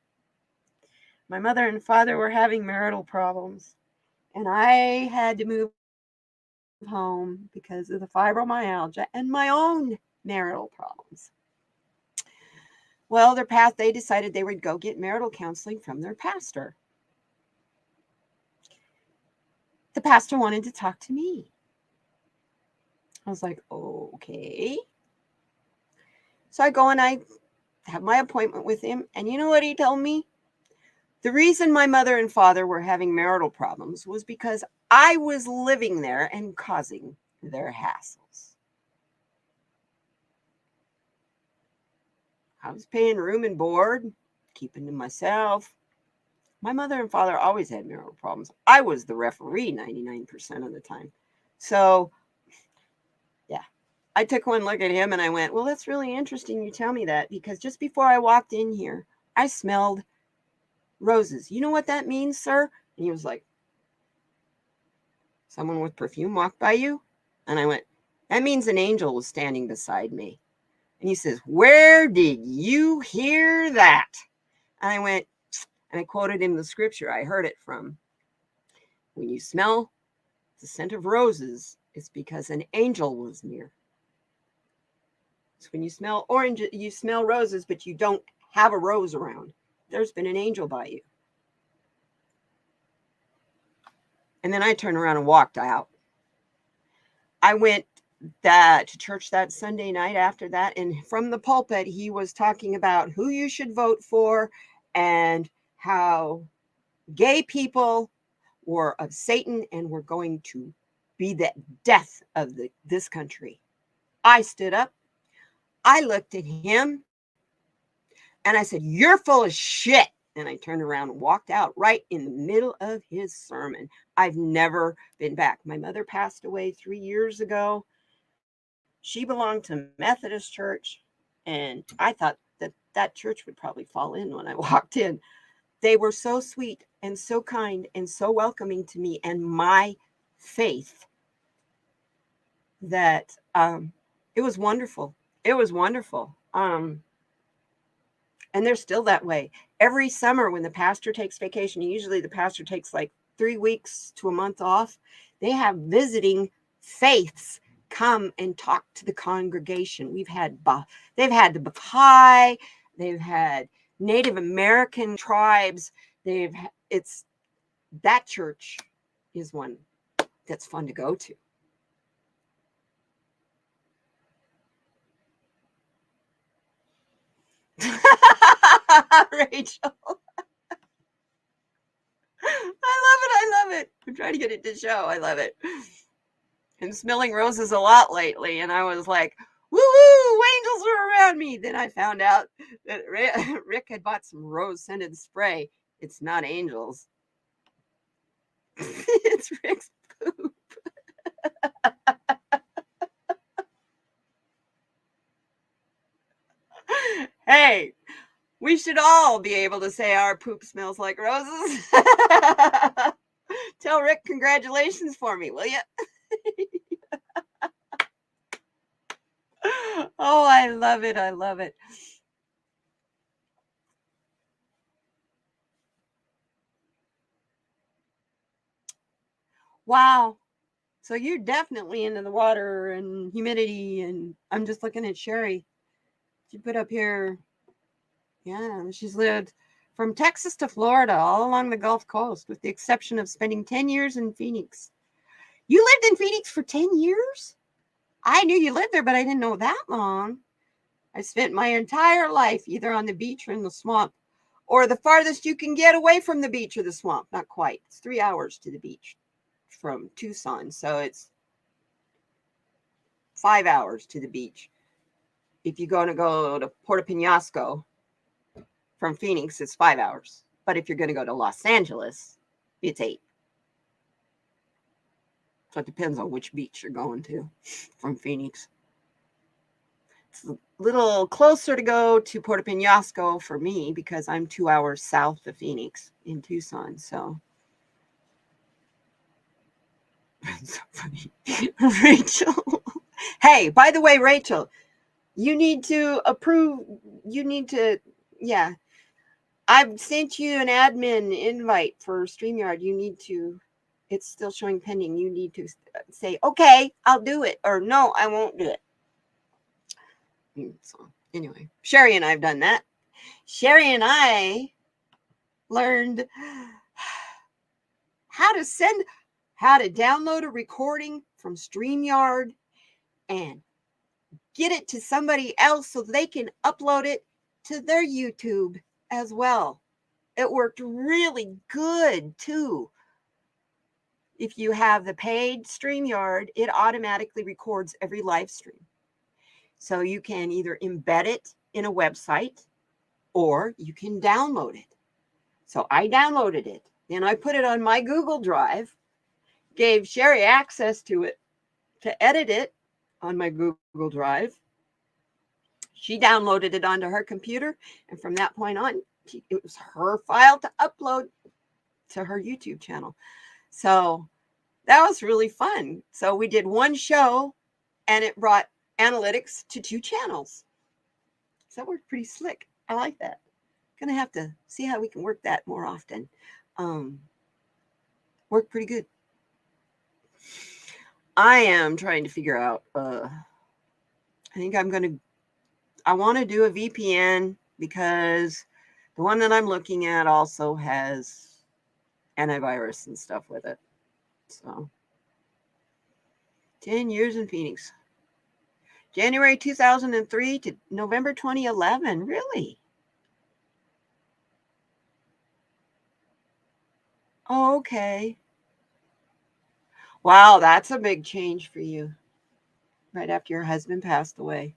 My mother and father were having marital problems, and I had to move home because of the fibromyalgia and my own marital problems. Well, they decided they would go get marital counseling from their pastor. The pastor wanted to talk to me. I was like, okay. So I go and I have my appointment with him. And you know what he told me? The reason my mother and father were having marital problems was because I was living there and causing their hassles. I was paying room and board, keeping to myself. My mother and father always had marital problems. I was the referee 99% of the time. So, yeah, I took one look at him and I went, well, that's really interesting you tell me that, because just before I walked in here, I smelled roses. You know what that means, sir? And he was like, someone with perfume walked by you? And I went, that means an angel was standing beside me. And he says, where did you hear that? And I went, and I quoted him the scripture I heard it from. When you smell the scent of roses, it's because an angel was near. So when you smell orange, you smell roses, but you don't have a rose around. There's been an angel by you. And then I turned around and walked out. I went to church that Sunday night after that, and from the pulpit, he was talking about who you should vote for and how gay people were of Satan and were going to be the death of this country. I stood up. I looked at him and I said, you're full of shit. And I turned around and walked out right in the middle of his sermon. I've never been back. My mother passed away 3 years ago. She belonged to Methodist church, and I thought that church would probably fall in when I walked in. They were so sweet and so kind and so welcoming to me and my faith that it was wonderful. It was wonderful. And they're still that way. Every summer when the pastor takes vacation, usually the pastor takes like 3 weeks to a month off, they have visiting faiths come and talk to the congregation. They've had the Baha'i, they've had Native American tribes. That church is one that's fun to go to. Rachel. I love it. I'm trying to get it to show. I love it. I'm smelling roses a lot lately, and I was like, woo-woo, angels were around me. Then I found out that Rick had bought some rose-scented spray. It's not angels. It's Rick's poop. Hey, we should all be able to say our poop smells like roses. Tell Rick congratulations for me, will you? Oh, I love it. I love it. Wow. So you're definitely into the water and humidity. And I'm just looking at Sherry. She put up here. Yeah, she's lived from Texas to Florida, all along the Gulf Coast, with the exception of spending 10 years in Phoenix. You lived in Phoenix for 10 years? I knew you lived there, but I didn't know that long. I spent my entire life either on the beach or in the swamp, or the farthest you can get away from the beach or the swamp. Not quite. It's 3 hours to the beach from Tucson. So it's 5 hours to the beach. If you're going to go to Puerto Penasco from Phoenix, it's 5 hours. But if you're going to go to Los Angeles, it's 8. So it depends on which beach you're going to from Phoenix. It's a little closer to go to Puerto Penasco for me because I'm 2 hours south of Phoenix in Tucson. So that's so funny. Rachel. Hey, by the way, Rachel, you need to approve. You need to, yeah. I've sent you an admin invite for StreamYard. You need to, it's still showing pending. You need to say, okay, I'll do it. Or no, I won't do it. So anyway, Sherry and I have done that. Sherry and I learned how to download a recording from StreamYard and get it to somebody else so they can upload it to their YouTube as well. It worked really good too. If you have the paid StreamYard, it automatically records every live stream. So you can either embed it in a website or you can download it. So I downloaded it. Then I put it on my Google Drive, gave Sherry access to it to edit it on my Google Drive. She downloaded it onto her computer. And from that point on, it was her file to upload to her YouTube channel. So that was really fun. So we did one show and it brought analytics to 2 channels. So that worked pretty slick. I like that. Gonna have to see how we can work that more often. Worked pretty good. I am trying to figure out, I think I want to do a VPN because the one that I'm looking at also has antivirus and stuff with it. So 10 years in Phoenix. January 2003 to November 2011. Really? Oh, okay. Wow, that's a big change for you. Right after your husband passed away.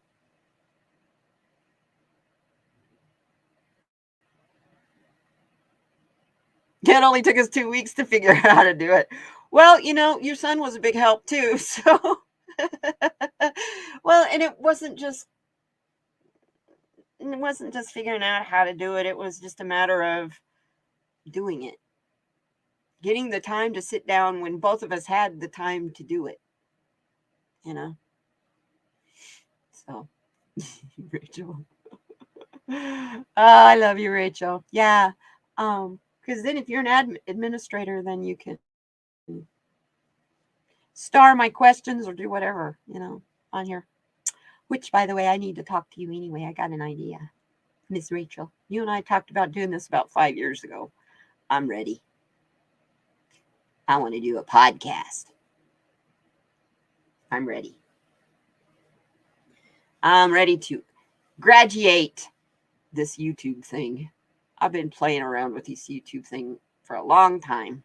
It only took us 2 weeks to figure out how to do it. Well, your son was a big help too. So, well, and it wasn't just figuring out how to do it. It was just a matter of doing it, getting the time to sit down when both of us had the time to do it. So, Rachel. I love you, Rachel. Yeah. Because then if you're an administrator, then you can star my questions or do whatever, on here. Which, by the way, I need to talk to you anyway. I got an idea. Miss Rachel, you and I talked about doing this about 5 years ago. I'm ready. I want to do a podcast. I'm ready. I'm ready to graduate this YouTube thing. I've been playing around with this YouTube thing for a long time.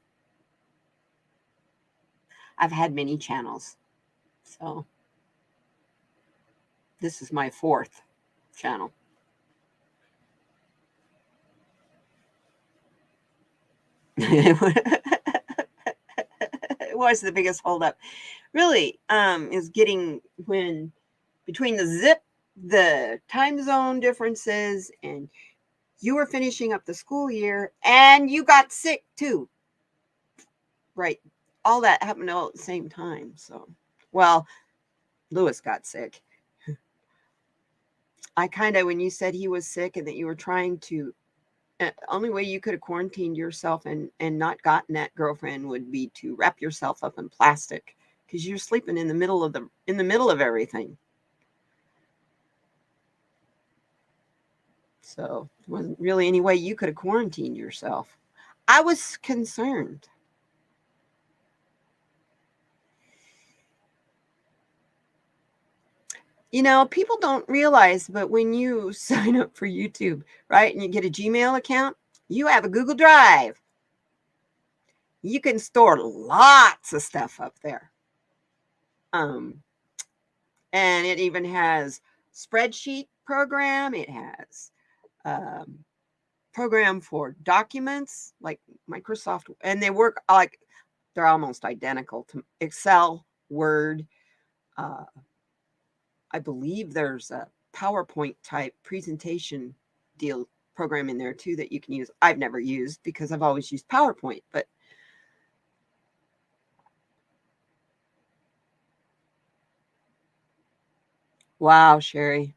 I've had many channels. So this is my 4th channel. It was the biggest holdup. Really, is getting between the time zone differences, and you were finishing up the school year, and you got sick too. Right. All that happened all at the same time. So, well, Lewis got sick. I when you said he was sick and that you were trying to, only way you could have quarantined yourself and not gotten that girlfriend would be to wrap yourself up in plastic because you're sleeping in the middle of everything. So there wasn't really any way you could have quarantined yourself. I was concerned. People don't realize, but when you sign up for YouTube, right, and you get a Gmail account, you have a Google Drive. You can store lots of stuff up there. And it even has spreadsheet program. It has program for documents like Microsoft, and they work like they're almost identical to Excel, Word. I believe there's a PowerPoint type presentation deal program in there too that you can use. I've never used because I've always used PowerPoint, but wow, Sherry.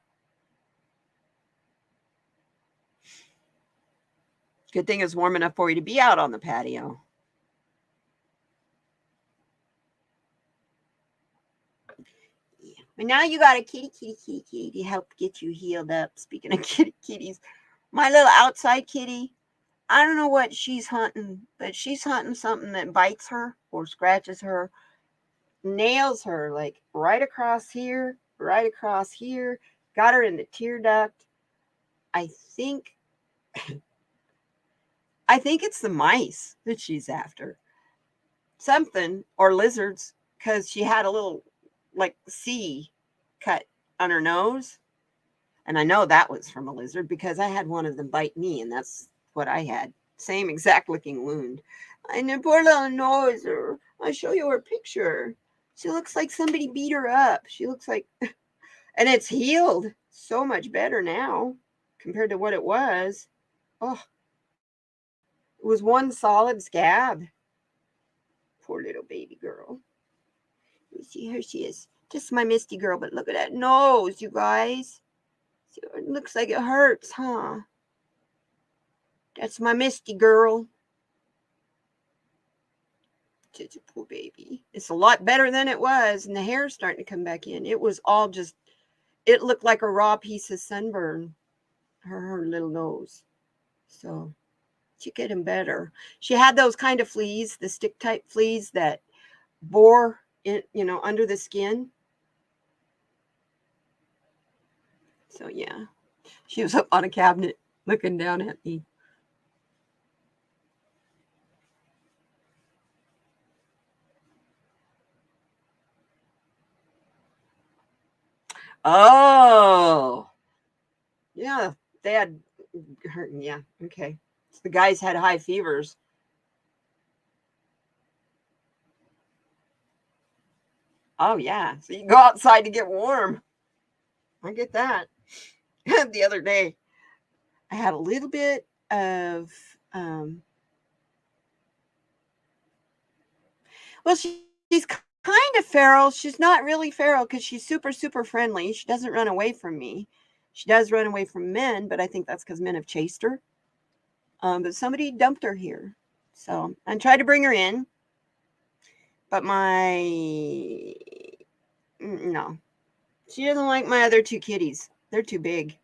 Good thing it's warm enough for you to be out on the patio. Yeah. But now you got a kitty to help get you healed up. Speaking of kitties, my little outside kitty, I don't know what she's hunting, but she's hunting something that bites her or scratches her, nails her like right across here, got her in the tear duct. I think it's the mice that she's after. Something, or lizards, because she had a little like C cut on her nose. And I know that was from a lizard because I had one of them bite me, and that's what I had. Same exact looking wound. And a poor little nose, or I'll show you her picture. She looks like somebody beat her up. She looks like, and it's healed so much better now compared to what it was. Oh, it was one solid scab. Poor little baby girl. You see, here she is. Just my Misty girl, but look at that nose, you guys. It looks like it hurts, huh? That's my Misty girl. Such a poor baby. It's a lot better than it was, and the hair's starting to come back in. It was all just, it looked like a raw piece of sunburn, her little nose. So she's getting better. She had those kind of fleas, the stick type fleas that bore in, under the skin. So yeah, she was up on a cabinet looking down at me. Oh, yeah, they had her. Yeah, okay. So the guys had high fevers. Oh yeah, so you go outside to get warm. I get that. The other day, I had a little bit of. Well, she's kind of feral. She's not really feral because she's super, super friendly. She doesn't run away from me. She does run away from men, but I think that's because men have chased her. But somebody dumped her here. So I tried to bring her in, but no. She doesn't like my other two kitties. They're too big.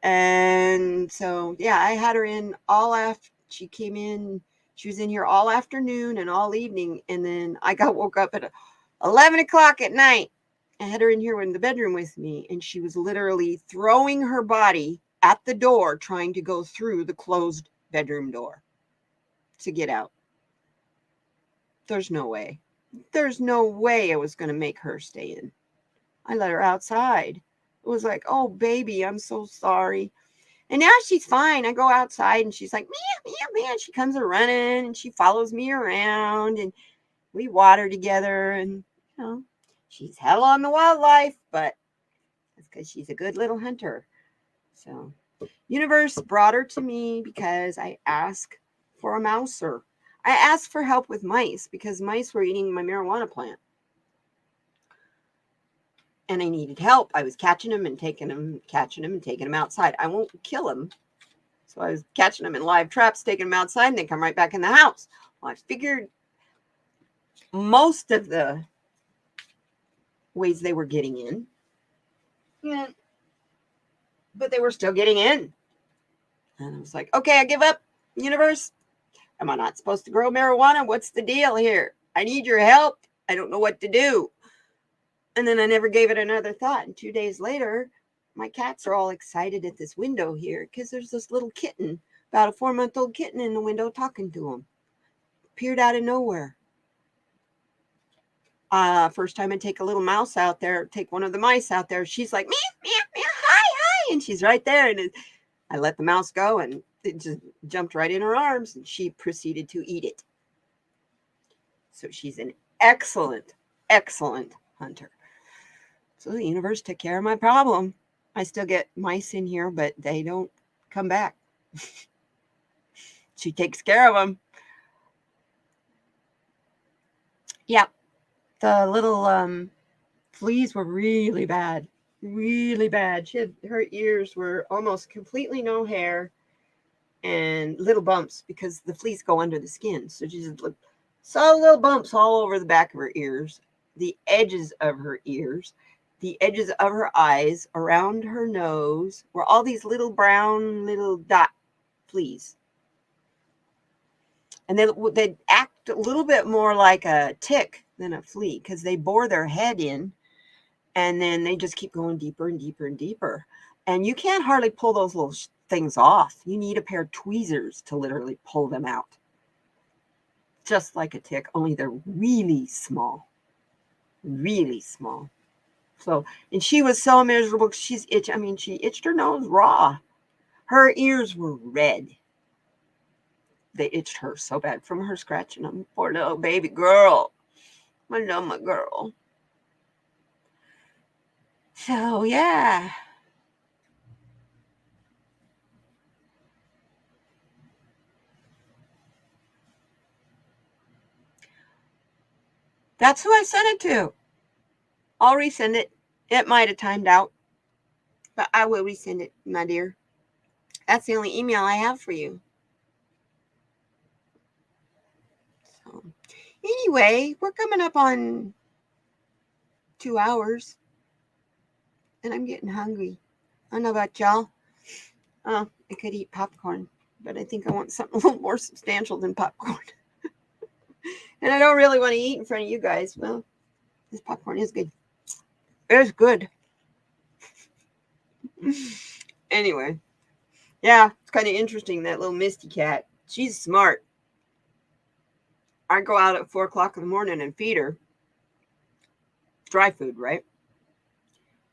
And so, yeah, I had her in all after she came in. She was in here all afternoon and all evening. And then I got woke up at 11 o'clock at night. I had her in here in the bedroom with me. And she was literally throwing her body at the door, trying to go through the closed bedroom door to get out. There's no way. There's no way I was going to make her stay in. I let her outside. It was like, oh, baby, I'm so sorry. And now she's fine. I go outside and she's like, meow, meow, meow. She comes running and she follows me around and we water together. And, she's hell on the wildlife, but that's because she's a good little hunter. So, universe brought her to me because I asked for a mouser. I asked for help with mice because mice were eating my marijuana plant. And I needed help. I was catching them and taking them, outside. I won't kill them. So I was catching them in live traps, taking them outside, and they come right back in the house. Well, I figured most of the ways they were getting in, yeah, but they were still getting in. And I was like, okay, I give up, universe. Am I not supposed to grow marijuana? What's the deal here? I need your help. I don't know what to do. And then I never gave it another thought. And 2 days later, my cats are all excited at this window here because there's this little kitten, about a 4-month-old kitten in the window talking to them. Appeared out of nowhere. First time I take a little mouse out there, take one of the mice out there, she's like, meow, meow, meow, hi, hi. And she's right there. And I let the mouse go and it just jumped right in her arms and she proceeded to eat it. So she's an excellent, excellent hunter. So the universe took care of my problem. I still get mice in here, but they don't come back. She takes care of them. Yeah, the little fleas were really bad. Really bad. Her ears were almost completely no hair and little bumps because the fleas go under the skin. So she just saw little bumps all over the back of her ears, the edges of her ears, the edges of her eyes, around her nose, were all these little brown little dot fleas. And they'd act a little bit more like a tick than a flea because they bore their head in and then they just keep going deeper and deeper and deeper. And you can't hardly pull those little things off. You need a pair of tweezers to literally pull them out. Just like a tick, only they're really small. Really small. So, and she was so miserable. She itched her nose raw. Her ears were red. They itched her so bad from her scratching them. Poor little baby girl. I love my girl. So, yeah. That's who I sent it to. I'll resend it. It might have timed out, but I will resend it, my dear. That's the only email I have for you. So, anyway, we're coming up on 2 hours, and I'm getting hungry. I don't know about y'all. Oh, I could eat popcorn, but I think I want something a little more substantial than popcorn. And I don't really want to eat in front of you guys. Well, this popcorn is good. It's good. Anyway, yeah, it's kind of interesting, that little Misty cat. She's smart. I go out at 4 o'clock in the morning and feed her dry food, right?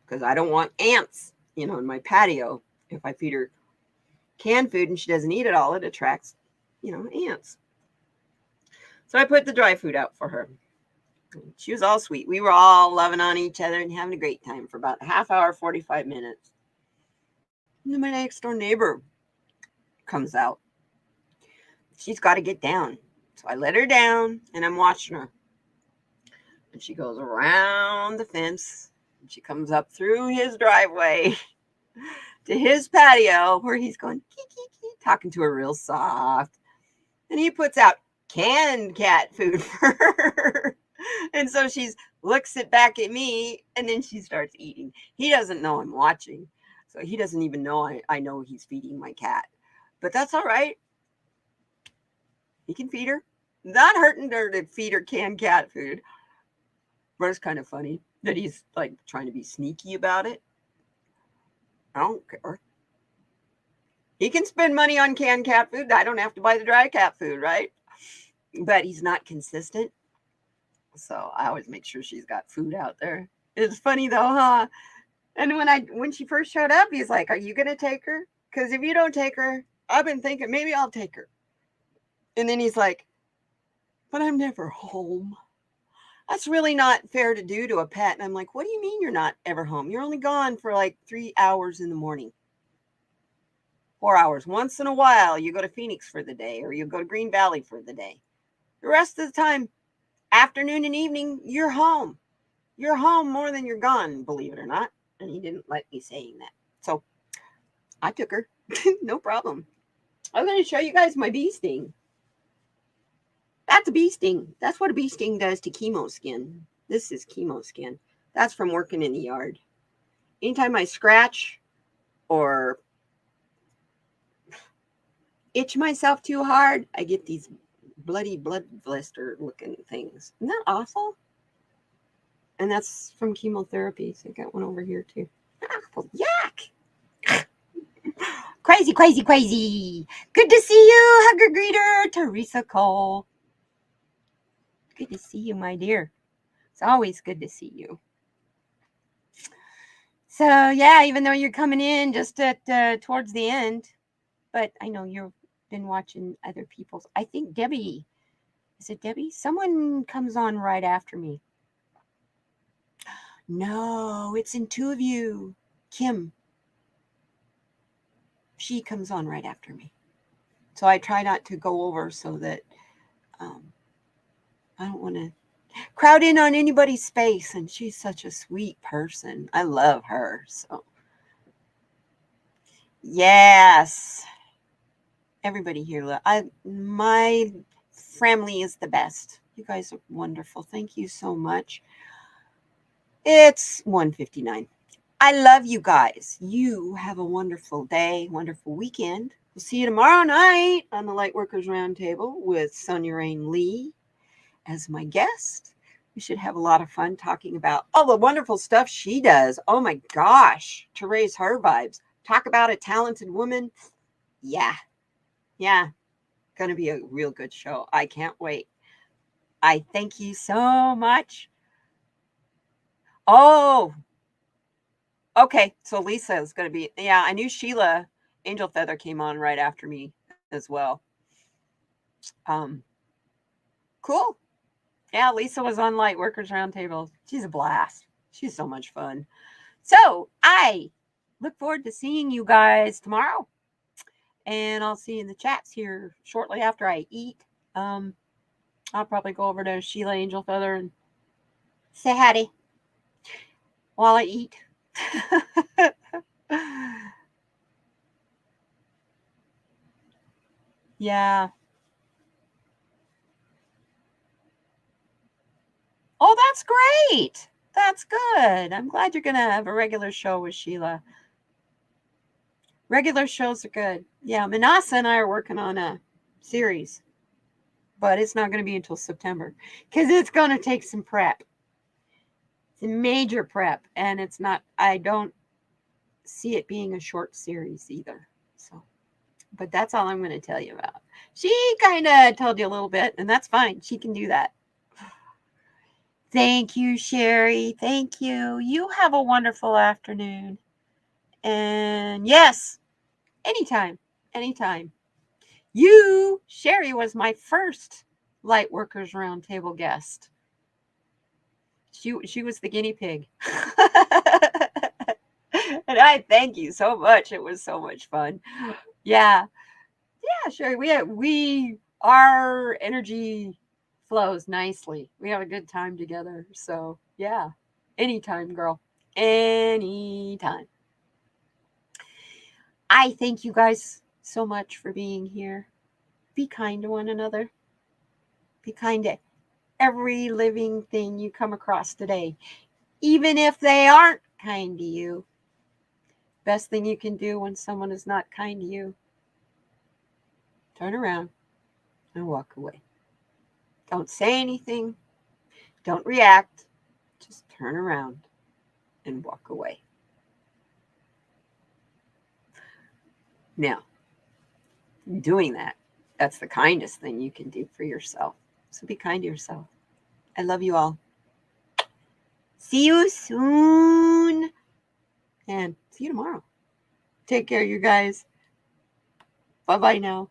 Because I don't want ants, in my patio. If I feed her canned food and she doesn't eat it all, it attracts, ants. So I put the dry food out for her. She was all sweet. We were all loving on each other and having a great time for about a half hour, 45 minutes. And then my next door neighbor comes out. She's got to get down. So I let her down and I'm watching her. And she goes around the fence and she comes up through his driveway to his patio where he's going, kee, kee, kee, talking to her real soft. And he puts out canned cat food for her. And so she looks it back at me and then she starts eating. He doesn't know I'm watching. So he doesn't even know I know he's feeding my cat. But that's all right. He can feed her. Not hurting her to feed her canned cat food. But it's kind of funny that he's like trying to be sneaky about it. I don't care. He can spend money on canned cat food. I don't have to buy the dry cat food, right? But he's not consistent. So I always make sure she's got food out there. It's funny though, huh? And when she first showed up, he's like, "Are you gonna take her? Because if you don't take her, I've been thinking maybe I'll take her." And then he's like, "But I'm never home. That's really not fair to do to a pet." And I'm like, "What do you mean you're not ever home? You're only gone for like 3 hours in the morning. 4 hours. Once in a while, you go to Phoenix for the day or you go to Green Valley for the day. The rest of the time, afternoon and evening, you're home. You're home more than you're gone, believe it or not." And he didn't like me saying that. So I took her. No problem. I'm going to show you guys my bee sting. That's a bee sting. That's what a bee sting does to chemo skin. This is chemo skin. That's from working in the yard. Anytime I scratch or itch myself too hard, I get these bloody blood blister looking things. Isn't that awful? And that's from chemotherapy. So I got one over here too. Oh, yuck. Crazy, crazy, crazy. Good to see you, hugger greeter, Teresa Cole. Good to see you, my dear. It's always good to see you. So yeah, even though you're coming in just at towards the end, but I know you've been watching other people's. I think Debbie, is it Debbie? Someone comes on right after me. No, it's in two of you. Kim. She comes on right after me. So I try not to go over so that I don't want to crowd in on anybody's space. And she's such a sweet person. I love her. So yes, everybody here. My family is the best. You guys are wonderful. Thank you so much. It's 1:59. I love you guys. You have a wonderful day, wonderful weekend. We'll see you tomorrow night on the Lightworkers Roundtable with Sonia Rain Lee as my guest. We should have a lot of fun talking about all the wonderful stuff she does. Oh my gosh, to raise her vibes. Talk about a talented woman. Yeah. Going to be a real good show. I can't wait. I thank you so much. Oh, okay. So Lisa is going to be, yeah, I knew Sheila Angel Feather came on right after me as well. Cool. Yeah, Lisa was on Lightworkers Roundtable. She's a blast. She's so much fun. So I look forward to seeing you guys tomorrow. And I'll see you in the chats here shortly after I eat. I'll probably go over to Sheila Angel Feather and Say howdy while I eat. Yeah. Oh, that's great. That's good. I'm glad you're going to have a regular show with Sheila. Regular shows are good. Yeah, Manasa and I are working on a series, but it's not going to be until September because it's going to take some prep. It's a major prep, and it's not, I don't see it being a short series either. So, but that's all I'm going to tell you about. She kind of told you a little bit, and that's fine. She can do that. Thank you, Sherry. Thank you. You have a wonderful afternoon. And yes, anytime, anytime. You, Sherry, was my first Lightworkers Roundtable guest. She was the guinea pig. And I thank you so much. It was so much fun. Yeah. Yeah, sure. Our energy flows nicely. We have a good time together. So yeah. Anytime, girl. Anytime. I thank you guys so much for being here. Be kind to one another. Be kind to every living thing you come across today, even if they aren't kind to you. Best thing you can do when someone is not kind to you, turn around and walk away. Don't say anything. Don't react. Just turn around and walk away. Now, doing that, that's the kindest thing you can do for yourself. So be kind to yourself. I love you all. See you soon. And see you tomorrow. Take care, you guys. Bye-bye now.